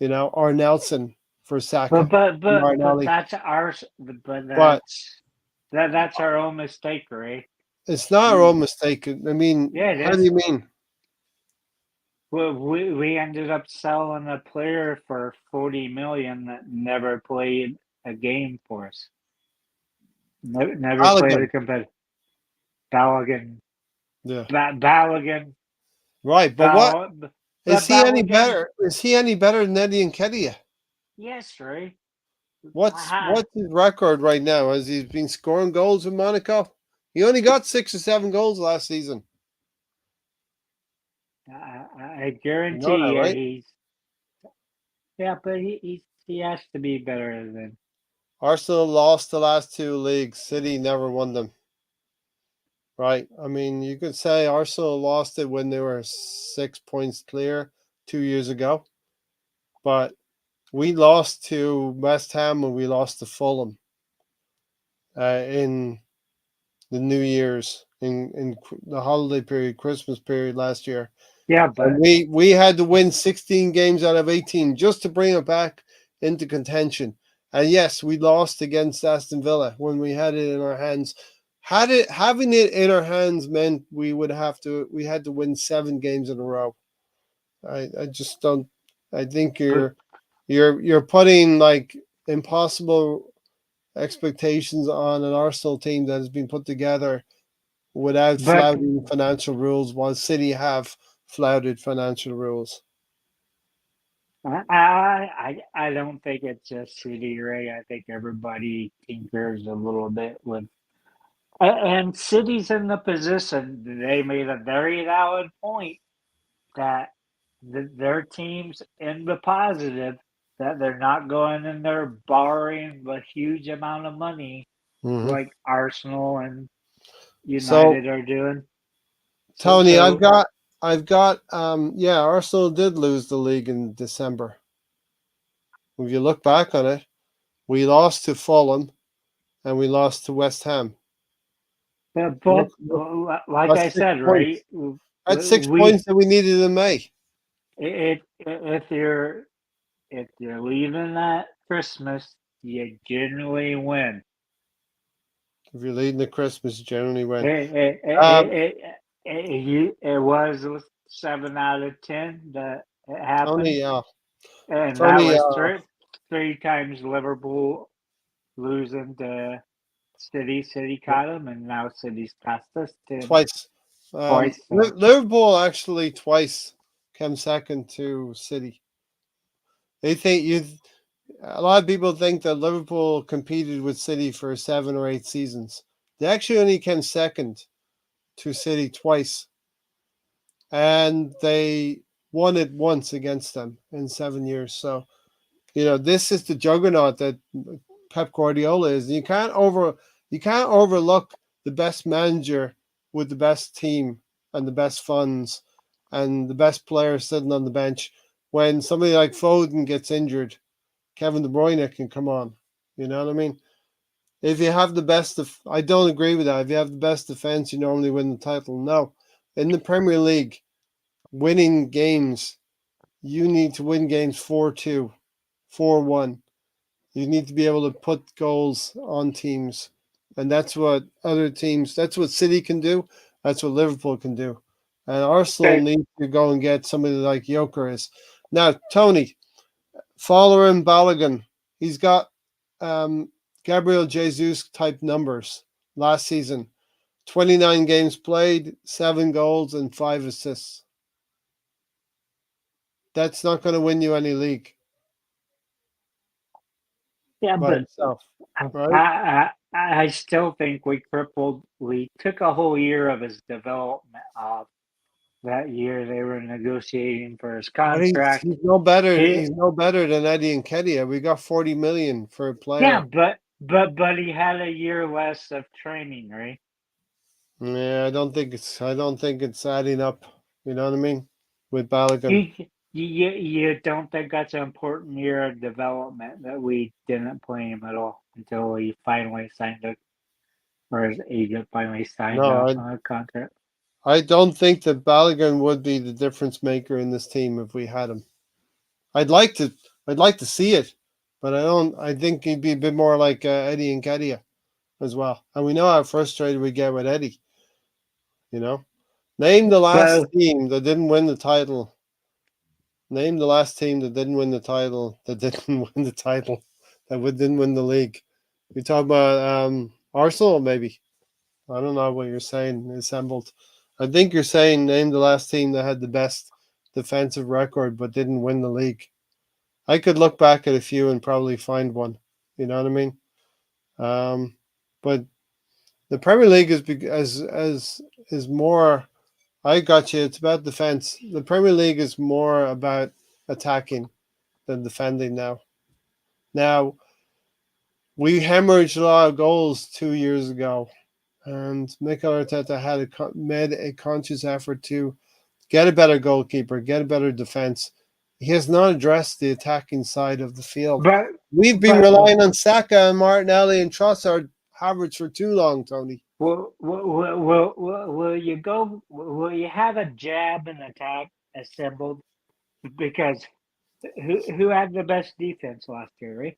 or Nelson for but Saka, but but but Martinelli. that's ours. But But that's our own mistake, right? it's not our We, own mistake. I mean, yeah, it how do is. you mean? We ended up selling a player for 40 million that never played a game for us. Never played a Balogun. competitive. Balogun, Yeah. Balogun, Right. But what Bal, is but he any Balogun. better? Is he any better than Eddie and Kedia? Yes, right. What's his record right now? Has he been scoring goals in Monaco? He only got 6 or 7 goals last season. I You know guarantee that, you right? he's but he has to be better than. Arsenal lost the last two leagues. City never won them. Right. I mean, you could say Arsenal lost it when they were 6 points clear 2 years ago, but we lost to West Ham and we lost to Fulham. in the New Year's in the holiday period, Christmas period last year. Yeah, And but we had to win 16 games out of 18 just to bring it back into contention. And yes, we lost against Aston Villa when we had it in our hands. Having it in our hands meant we had to win 7 games in a row. I just don't. I think but you're putting like impossible expectations on an Arsenal team that has been put together without but flouting financial rules, while City have flouted financial rules. I don't think it's just City, right? I think everybody tinkers a little bit with, and City's in the position. They made a very valid point that their team's in the positive, that they're not going in there borrowing a huge amount of money Mm-hmm. like Arsenal and So, United are doing. So, Tony, so yeah, Arsenal did lose the league in December. If you look back on it, we lost to Fulham and we lost to West Ham. but Look, like that's I six said, right? points. That's 6 points that we needed in May. If you're leaving at Christmas, you generally win. If you're leading the Christmas, you generally win. It, it, Um, it, it was 7 out of 10 that it happened, Tony, and that Tony, was three times Liverpool losing to City. City caught them, and now City's past us twice. twice. So, Liverpool actually twice came second to City. They think you. A lot of people think that Liverpool competed with City for 7 or 8 seasons. They actually only came second to City twice, and they won it once against them in 7 years. So this is the juggernaut that Pep Guardiola is. You can't overlook the best manager with the best team and the best funds and the best players sitting on the bench. When somebody like Foden gets injured, Kevin De Bruyne can come on. You know what I mean? If you have the best, I don't agree with that. If you have the best defense, you normally win the title. No, in the Premier League, winning games, you need to win games 4-2, 4-1. You need to be able to put goals on teams. And that's what that's what City can do. That's what Liverpool can do. And Arsenal okay. needs to go and get somebody like Jokeris. Now, Tony, following Balogun, he's got Gabriel Jesus type numbers last season. 29 games played, 7 goals, and 5 assists. That's not going to win you any league Yeah, by but itself, right? I still think we took a whole year of his development off. That year they were negotiating for his But he's contract. he's no better. He, He's no better than Eddie and Kedia. We got 40 million for a yeah, player. but he had a year less of training, right? Yeah, I don't think it's adding up. You know what I mean? With Balogun. You you don't think that's an important year of development that we didn't play him at all until he finally signed a or his agent finally signed No, off I on a contract. I don't think that Balogun would be the difference maker in this team if we had him. I'd like to I'd like to see it, but I don't. I think he'd be a bit more like Eddie and Kedia as well. And we know how frustrated we get with Eddie. You know, name the last But team that didn't win the title. Name the last team that didn't win the title. That didn't win the title. Didn't win the league. You talk about Arsenal, maybe. I don't know what you're saying. Assembled. I think you're saying name the last team that had the best defensive record but didn't win the league. I could look back at a few and probably find one. You know what I mean? But the Premier League is more. I got you. It's about defense. The Premier League is more about attacking than defending now. Now we hemorrhaged a lot of goals 2 years ago, and Mikel Arteta made a conscious effort to get a better goalkeeper, get a better defense. He has not addressed the attacking side of the field. but We've been but relying on Saka and Martinelli and Trossard Havertz for too long, Tony. Will you go? Will you have a jab and attack assembled? Because who had the best defense last year, right?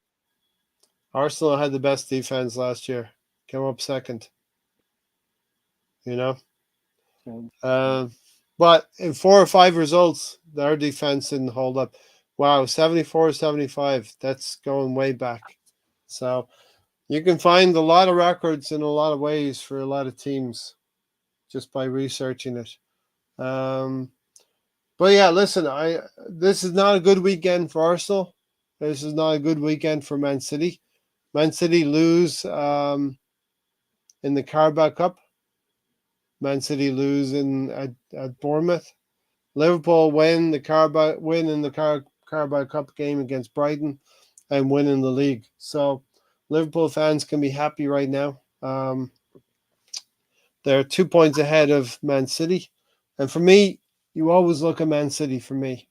Arsenal had the best defense last year. Came up second. You know, So, but in 4 or 5 results, their defense didn't hold up. Wow, 74-75. That's going way back. So you can find a lot of records in a lot of ways for a lot of teams just by researching it. But yeah, listen, this is not a good weekend for Arsenal. This is not a good weekend for Man City. Man City lose in the Carabao Cup. Man City lose at Bournemouth. Liverpool win in the Carabao Cup game against Brighton, and win in the league. So Liverpool fans can be happy right now. They're 2 points ahead of Man City, and for me, you always look at Man City. For me,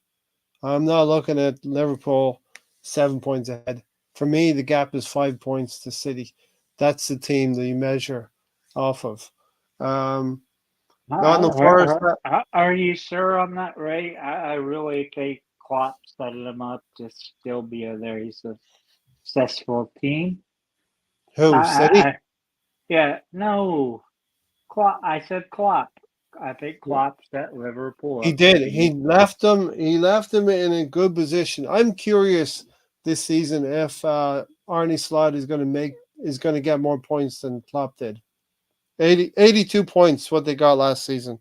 I'm not looking at Liverpool 7 points ahead. For me, the gap is 5 points to City. That's the team that you measure off of. Not in the first. are you sure on that, Ray? I really think Klopp set them up to still be a very successful team. Who? City? Yeah, no, Klopp. I said Klopp. I think Klopp set Liverpool He up to did. be. He left them. He left them in a good position. I'm curious this season if Arne Slot is going to get more points than Klopp did. 82 points, what they got last season.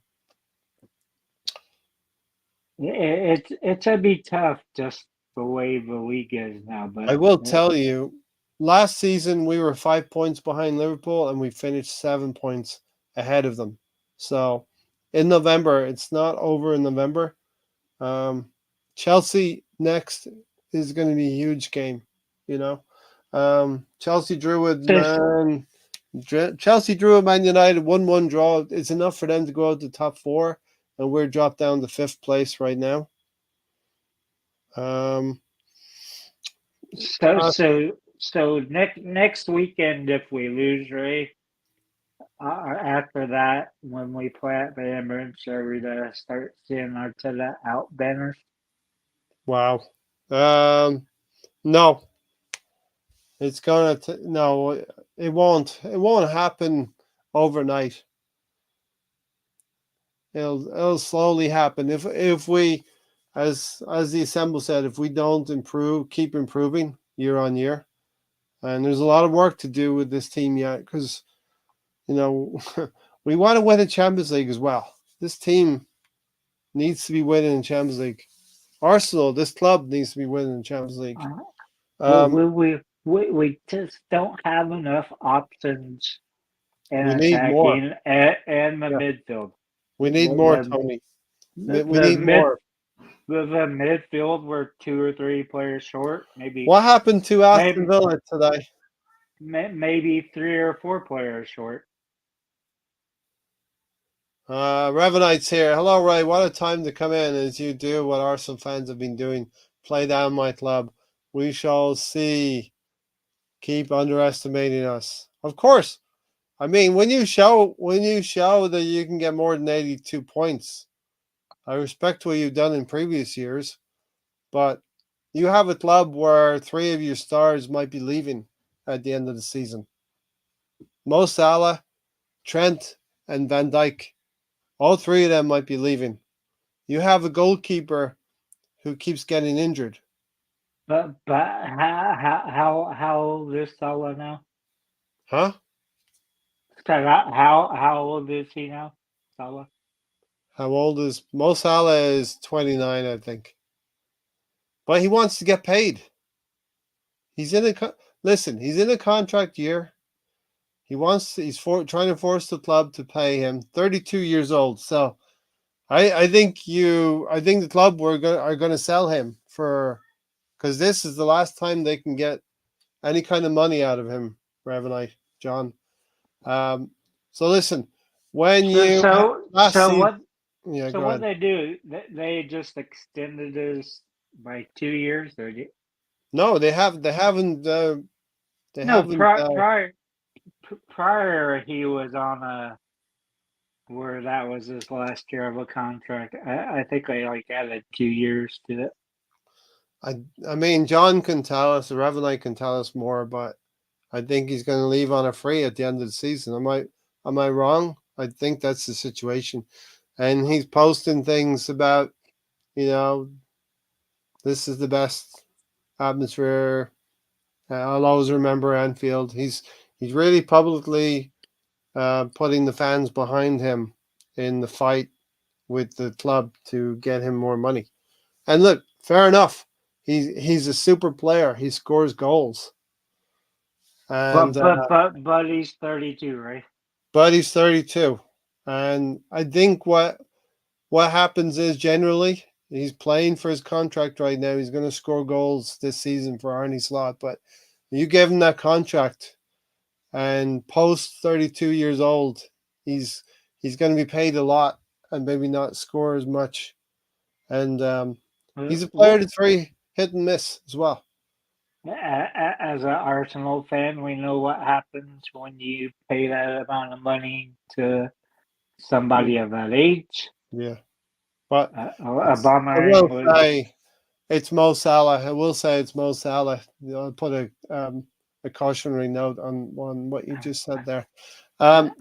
It's gonna be tough, just the way the league is now. I But will tell you, last season we were 5 points behind Liverpool and we finished 7 points ahead of them. So in November, it's not over in November. Chelsea next is going to be a huge game. You know, Chelsea drew with Man. Chelsea drew with Man United 1-1 draw. It's enough for them to go out the top four, and we're dropped down to 5th place right now. So next weekend, if we lose, Ray, after that, when we play at the Emirates, are we gonna start seeing Arteta out banners? Wow. No, it's gonna no. It won't. It won't happen overnight. It'll slowly happen. If we, as the assemble said, if we don't keep improving year on year, and there's a lot of work to do with this team yet, because you know we want to win the Champions League as well. This team needs to be winning in Champions League. Arsenal, this club needs to be winning in Champions League. We just don't have enough options in We need more. attacking and the midfield. We need more, Tony. We need more. The midfield, we're 2 or 3 players short. Maybe. What happened to Aston Villa today? Maybe 3 or 4 players short. Revenite's here. Hello, Ray. What a time to come in as you do what Arsenal fans have been doing. Play down my club. We shall see. Keep underestimating us. Of course. I mean, when you show that you can get more than 82 points, I respect what you've done in previous years, but you have a club where 3 of your stars might be leaving at the end of the season. Mo Salah, Trent, and Van Dijk. All 3 of them might be leaving. You have a goalkeeper who keeps getting injured. But how old is Salah now? Huh? How old is he now, Salah? How old is Mo Salah? Is 29, I think. But he wants to get paid. He's in a contract year. He's trying to force the club to pay him. 32 years old. So I think the club are going to sell him because this is the last time they can get any kind of money out of him, Revenite, John. So listen, when what they do, they just extended this by 2 years, or no, they haven't. prior he was on a where that was his last year of a contract. I think I added 2 years to it. I mean, John can tell us, Revenite can tell us more, but I think he's going to leave on a free at the end of the season. Am I wrong? I think that's the situation, and he's posting things about, you know, this is the best atmosphere. I'll always remember Anfield. He's really publicly putting the fans behind him in the fight with the club to get him more money. And look, fair enough. He's a super player. He scores goals, and But he's 32, right? but he's 32. And I think what happens is generally he's playing for his contract right now. He's going to score goals this season for Arnie Slot, but you give him that contract, and post 32 years old, he's going to be paid a lot and maybe not score as much. And he's a player that's very hit and miss as well. As an Arsenal fan, we know what happens when you pay that amount of money to somebody of that age. Yeah, but A bomber I will was. say it's Mo Salah. I will say it's Mo Salah. I'll put a cautionary note on what you just said there. Right,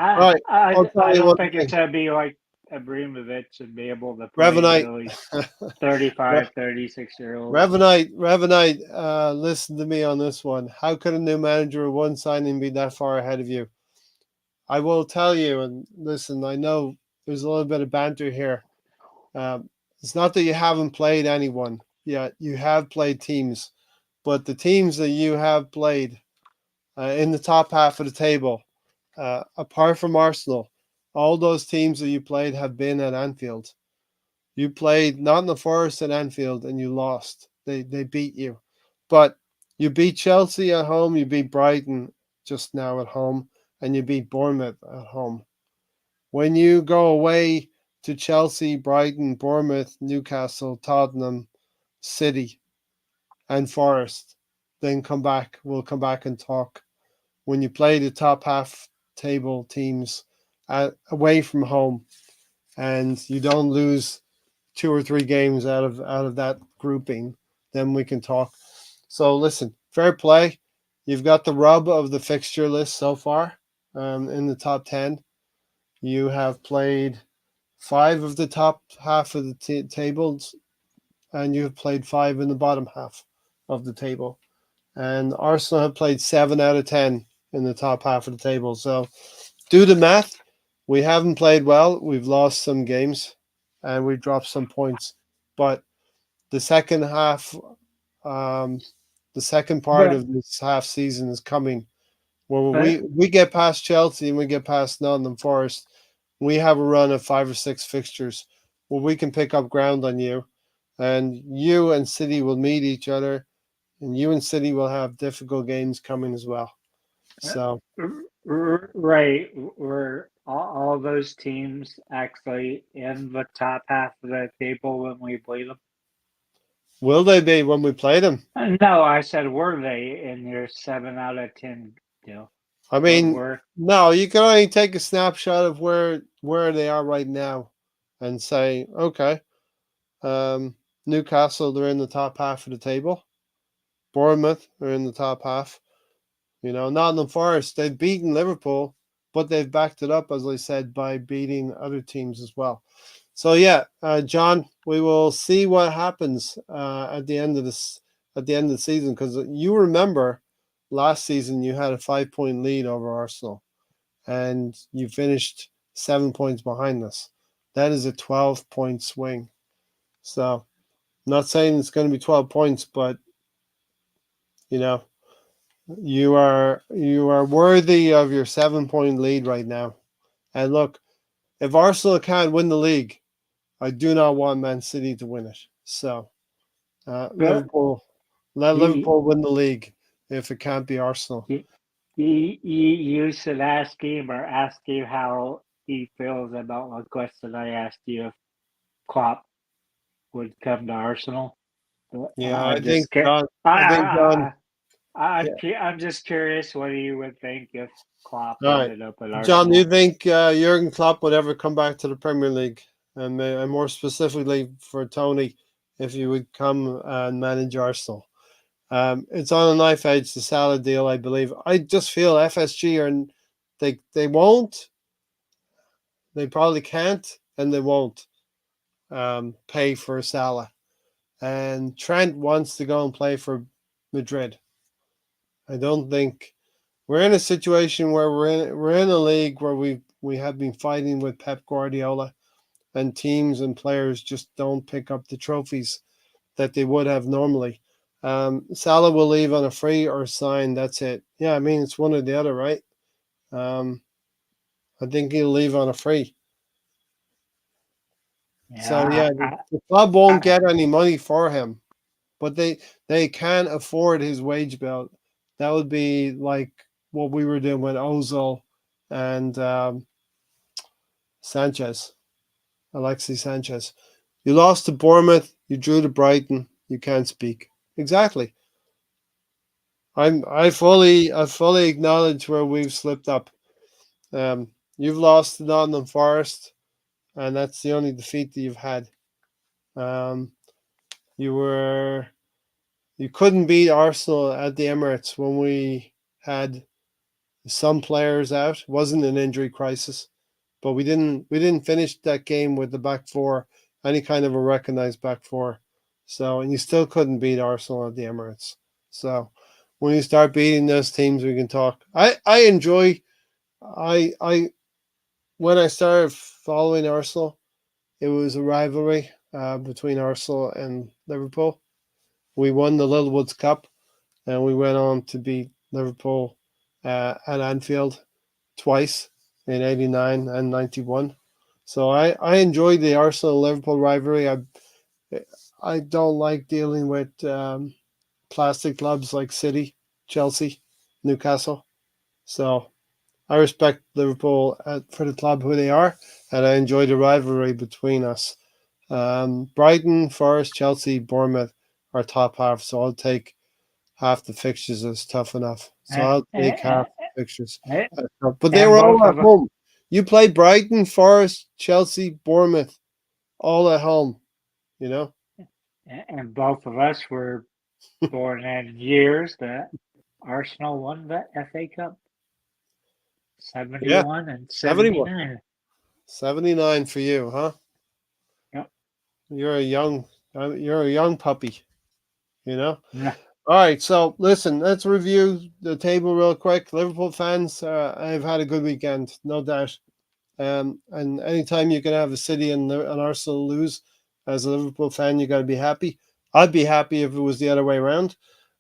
I'll tell I you don't one think thing. it's going to be like Abramovich and be able to play Revenite, until he's 35, 36-year-old. Revenite, listen to me on this one. How could a new manager with one signing be that far ahead of you? I will tell you, and listen, I know there's a little bit of banter here. It's not that you haven't played anyone yet. You have played teams, but the teams that you have played in the top half of the table, apart from Arsenal, all those teams that you played have been at Anfield. You played Nottingham Forest at Anfield and you lost. They beat you, but you beat Chelsea at home. You beat Brighton just now at home, and you beat Bournemouth at home. When you go away to Chelsea, Brighton, Bournemouth, Newcastle, Tottenham, City, and Forest, then we'll come back and talk. When you play the top half table teams away from home, and you don't lose 2 or 3 games out of that grouping, then we can talk. So listen, fair play. You've got the rub of the fixture list so far in the top 10. You have played 5 of the top half of the tables, and you have played 5 in the bottom half of the table. And Arsenal have played 7 out of 10 in the top half of the table. So do the math. We haven't played well. We've lost some games, and we've dropped some points. But the second half, the second part But, of this half season is coming, where but we get past Chelsea and we get past Nottingham Forest. We have a run of 5 or 6 fixtures where we can pick up ground on you, and you and City will meet each other, and you and City will have difficult games coming as well. So right, were all those teams actually in the top half of the table when we played them? will they be when we play them? No, I said were they in your 7 out of 10 deal? I mean, no, you can only take a snapshot of where they are right now and say, okay, Newcastle, they're in the top half of the table. Bournemouth are in the top half. Nottingham Forest, they've beaten Liverpool, but they've backed it up, as I said, by beating other teams as well. So yeah, John, we will see what happens at the end of the season, because you remember last season you had a 5-point lead over Arsenal, and you finished 7 points behind us. That is a 12-point swing. So, I'm not saying it's going to be 12 points, but you are worthy of your 7-point lead right now. And look, if Arsenal can't win the league, I do not want Man City to win it. So, Liverpool, let Liverpool win the league if it can't be Arsenal. You should ask him or ask him how he feels about the question I asked you if Klopp would come to Arsenal. Yeah, I'm I think just John. I think John. I'm just curious what he would think if Klopp All right, ended up at John. Do you Arsenal. think Jurgen Klopp would ever come back to the Premier League, and more specifically for Tony, if you would come and manage Arsenal? It's on a knife edge, the Salah deal, I believe. I just feel FSG are they won't, they probably can't, and they won't pay for Salah. And Trent wants to go and play for Madrid. I don't think we're in a situation where we're in a league where we have been fighting with Pep Guardiola, and teams and players just don't pick up the trophies that they would have normally. Salah will leave on a free or sign. That's it. Yeah, I mean it's one or the other, right? Um, I think he'll leave on a free. So Yeah, yeah, the club won't I, get any money for him, but they can afford his wage bill. That would be like what we were doing with Ozil and Sanchez, Alexis Sanchez. You lost to Bournemouth. You drew to Brighton. You can't speak. Exactly. I fully acknowledge where we've slipped up. You've lost to Nottingham Forest, and that's the only defeat that you've had. Um, you were you couldn't beat Arsenal at the Emirates when we had some players out. It wasn't an injury crisis, but we didn't finish that game with the back four, any kind of a recognized back four. So and you still couldn't beat Arsenal at the Emirates. So when you start beating those teams, we can talk. I enjoy I when I started following Arsenal, it was a rivalry between Arsenal and Liverpool. We won the Littlewoods Cup, and we went on to beat Liverpool at Anfield twice in '89 and '91. So I enjoyed the Arsenal Liverpool rivalry. I don't like dealing with plastic clubs like City, Chelsea, Newcastle. So I respect Liverpool for the club who they are, and I enjoy the rivalry between us. Brighton, Forest, Chelsea, Bournemouth are top half, so I'll take half the fixtures as tough enough. So and, I'll take half and, the fixtures. and But they and were both all at of home. You play Brighton, Forest, Chelsea, Bournemouth, all at home, you know? and both of us were born in years that Arsenal won the FA Cup, Yeah, 71 and 71. 79. 79 for you, huh? Yep. You're a young puppy, you know? Yeah. All right, so listen, let's review the table real quick. Liverpool fans, I've had a good weekend, no doubt. And anytime you can have a City and Arsenal lose as a Liverpool fan, you got to be happy. I'd be happy if it was the other way around.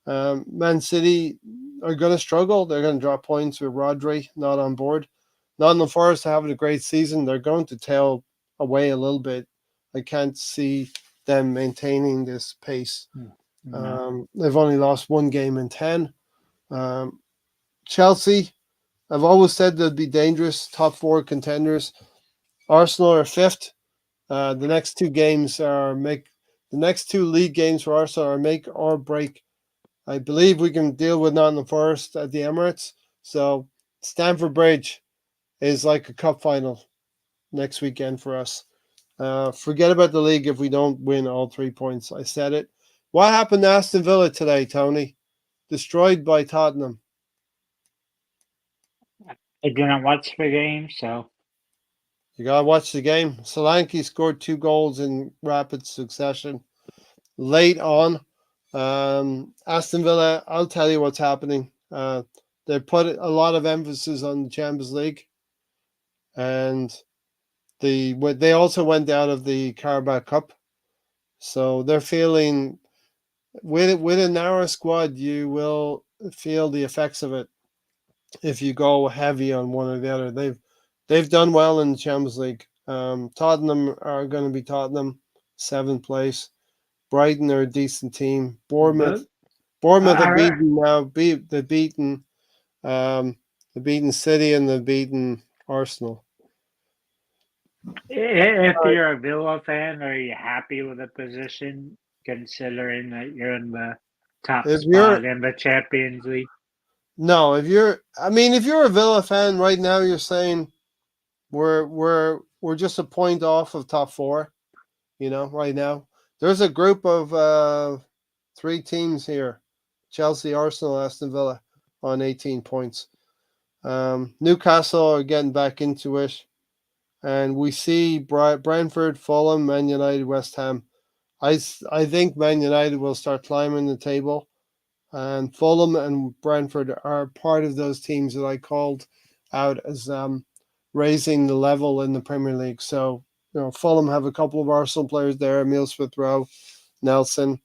Man City are going to struggle. They're going to drop points with Rodri not on board. Nottingham Forest are having a great season. They're going to tail away a little bit. I can't see them maintaining this pace. No. They've only lost one game in 10. Um, Chelsea, I've always said they'd be dangerous, top four contenders. Arsenal are fifth. The next two games are make the next two league games for Arsenal are make or break. I believe we can deal with Nottingham Forest at the Emirates. So Stamford Bridge is like a cup final next weekend for us. Forget about the league if we don't win all 3 points. I said it. What happened to Aston Villa today, Tony? Destroyed by Tottenham. I didn't watch the game, so You gotta watch the game. Solanke scored 2 goals in rapid succession late on. Aston Villa, I'll tell you what's happening. They put a lot of emphasis on the Champions League, and they also went out of the Carabao Cup, so they're feeling with a narrow squad, you will feel the effects of it if you go heavy on one or the other. They've done well in the Champions League. Tottenham are going to be Tottenham, seventh place. Brighton are a decent team. but Bournemouth have uh, beaten now. Um, they've beaten City and they've beaten Arsenal. if All right. you're a Villa fan, are you happy with the position considering that you're in the top If you're spot in the Champions League? No, if you're a Villa fan right now, you're saying we're just a point off of top four. Right now there's a group of three teams here: Chelsea, Arsenal, Aston Villa on 18 points. Newcastle are getting back into it, and we see Brentford, Fulham, Man United, West Ham. I think Man United will start climbing the table, and Fulham and Brentford are part of those teams that I called out as raising the level in the Premier League. So, Fulham have a couple of Arsenal players there: Emile Smith-Rowe, Nelson,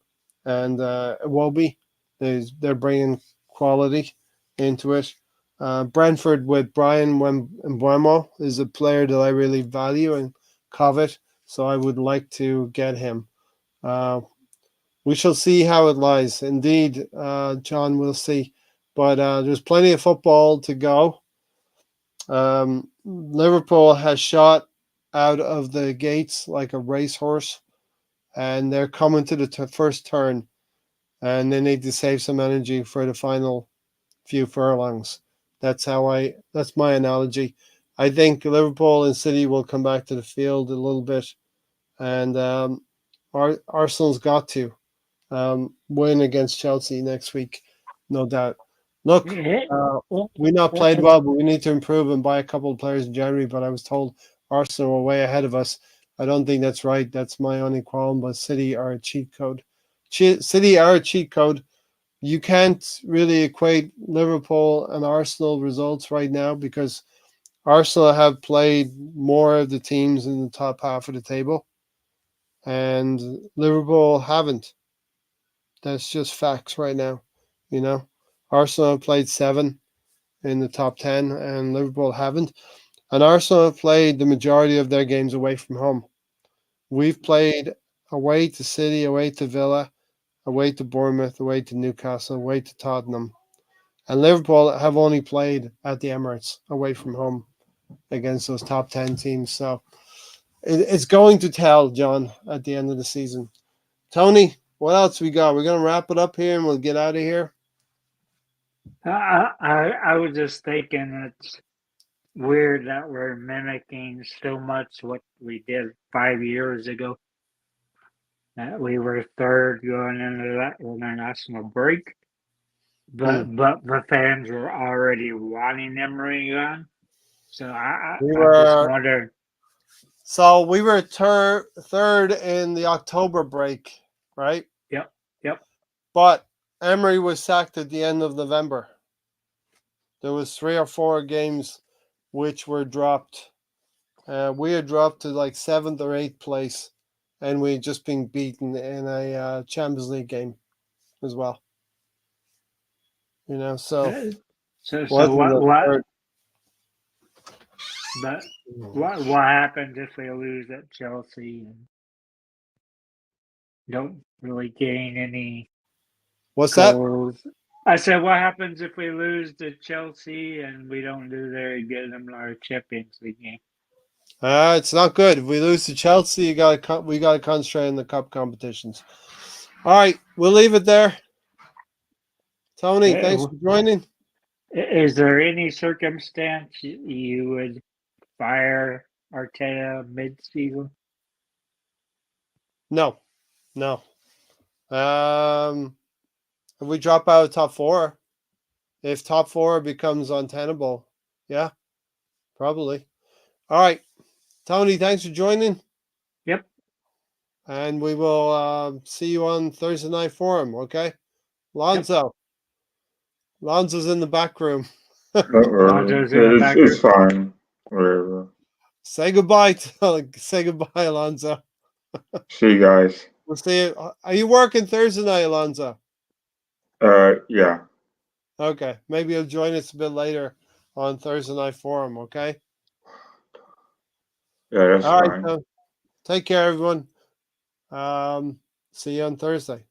and Iwobi. They're bringing quality into it. Brentford with Brian Mbeumo is a player that I really value and covet, so I would like to get him. Uh, we shall see how it lies. Indeed, John, we'll see. But there's plenty of football to go. Liverpool has shot out of the gates like a racehorse, and they're coming to the first turn, and they need to save some energy for the final few furlongs. That's my analogy. I think Liverpool and City will come back to the field a little bit, and Arsenal's got to win against Chelsea next week, no doubt. Look, we not played well, but we need to improve and buy a couple of players in January. But I was told Arsenal were way ahead of us. I don't think that's right. That's my only qualm. But City are a cheat code. City are a cheat code. You can't really equate Liverpool and Arsenal results right now because Arsenal have played more of the teams in the top half of the table, and Liverpool haven't. That's just facts right now. Arsenal have played 7 in the top 10, and Liverpool haven't. And Arsenal have played the majority of their games away from home. We've played away to City, away to Villa, away to Bournemouth, away to Newcastle, away to Tottenham. And Liverpool have only played at the Emirates away from home against those top 10 teams. So it's going to tell, John, at the end of the season. Tony, what else we got? We're going to wrap it up here and we'll get out of here. I was just thinking it's weird that we're mimicking so much what we did 5 years ago. That we were third going into that international break, but the fans were already wanting Emery gone. So I'm just wondering. So we were third in the October break, right? Yep. But Emery was sacked at the end of November. There was 3 or 4 games which were dropped. We had dropped to like 7th or 8th place, and we had just been beaten in a Champions League game as well. So what happens if we lose at Chelsea and don't really gain any What's goals? That? I said, what happens if we lose to Chelsea and we don't do very good in our Champions League game? It's not good. If we lose to Chelsea, we got to concentrate on the cup competitions. All right, we'll leave it there. Tony, thanks for joining. Is there any circumstance you would fire Arteta mid-season? No. If we drop out of top 4, if top 4 becomes untenable, yeah, probably. All right, Tony, thanks for joining. Yep. And we will see you on Thursday Night Forum, okay? Lonzo. Yep. Lonzo's in the back room. It's fine. Whatever. Say goodbye, Alonzo. See you guys. We'll see you. Are you working Thursday night, Alonzo? Yeah. Okay. Maybe you'll join us a bit later on Thursday Night Forum, okay? Yeah, that's fine. All right, so take care, everyone. See you on Thursday.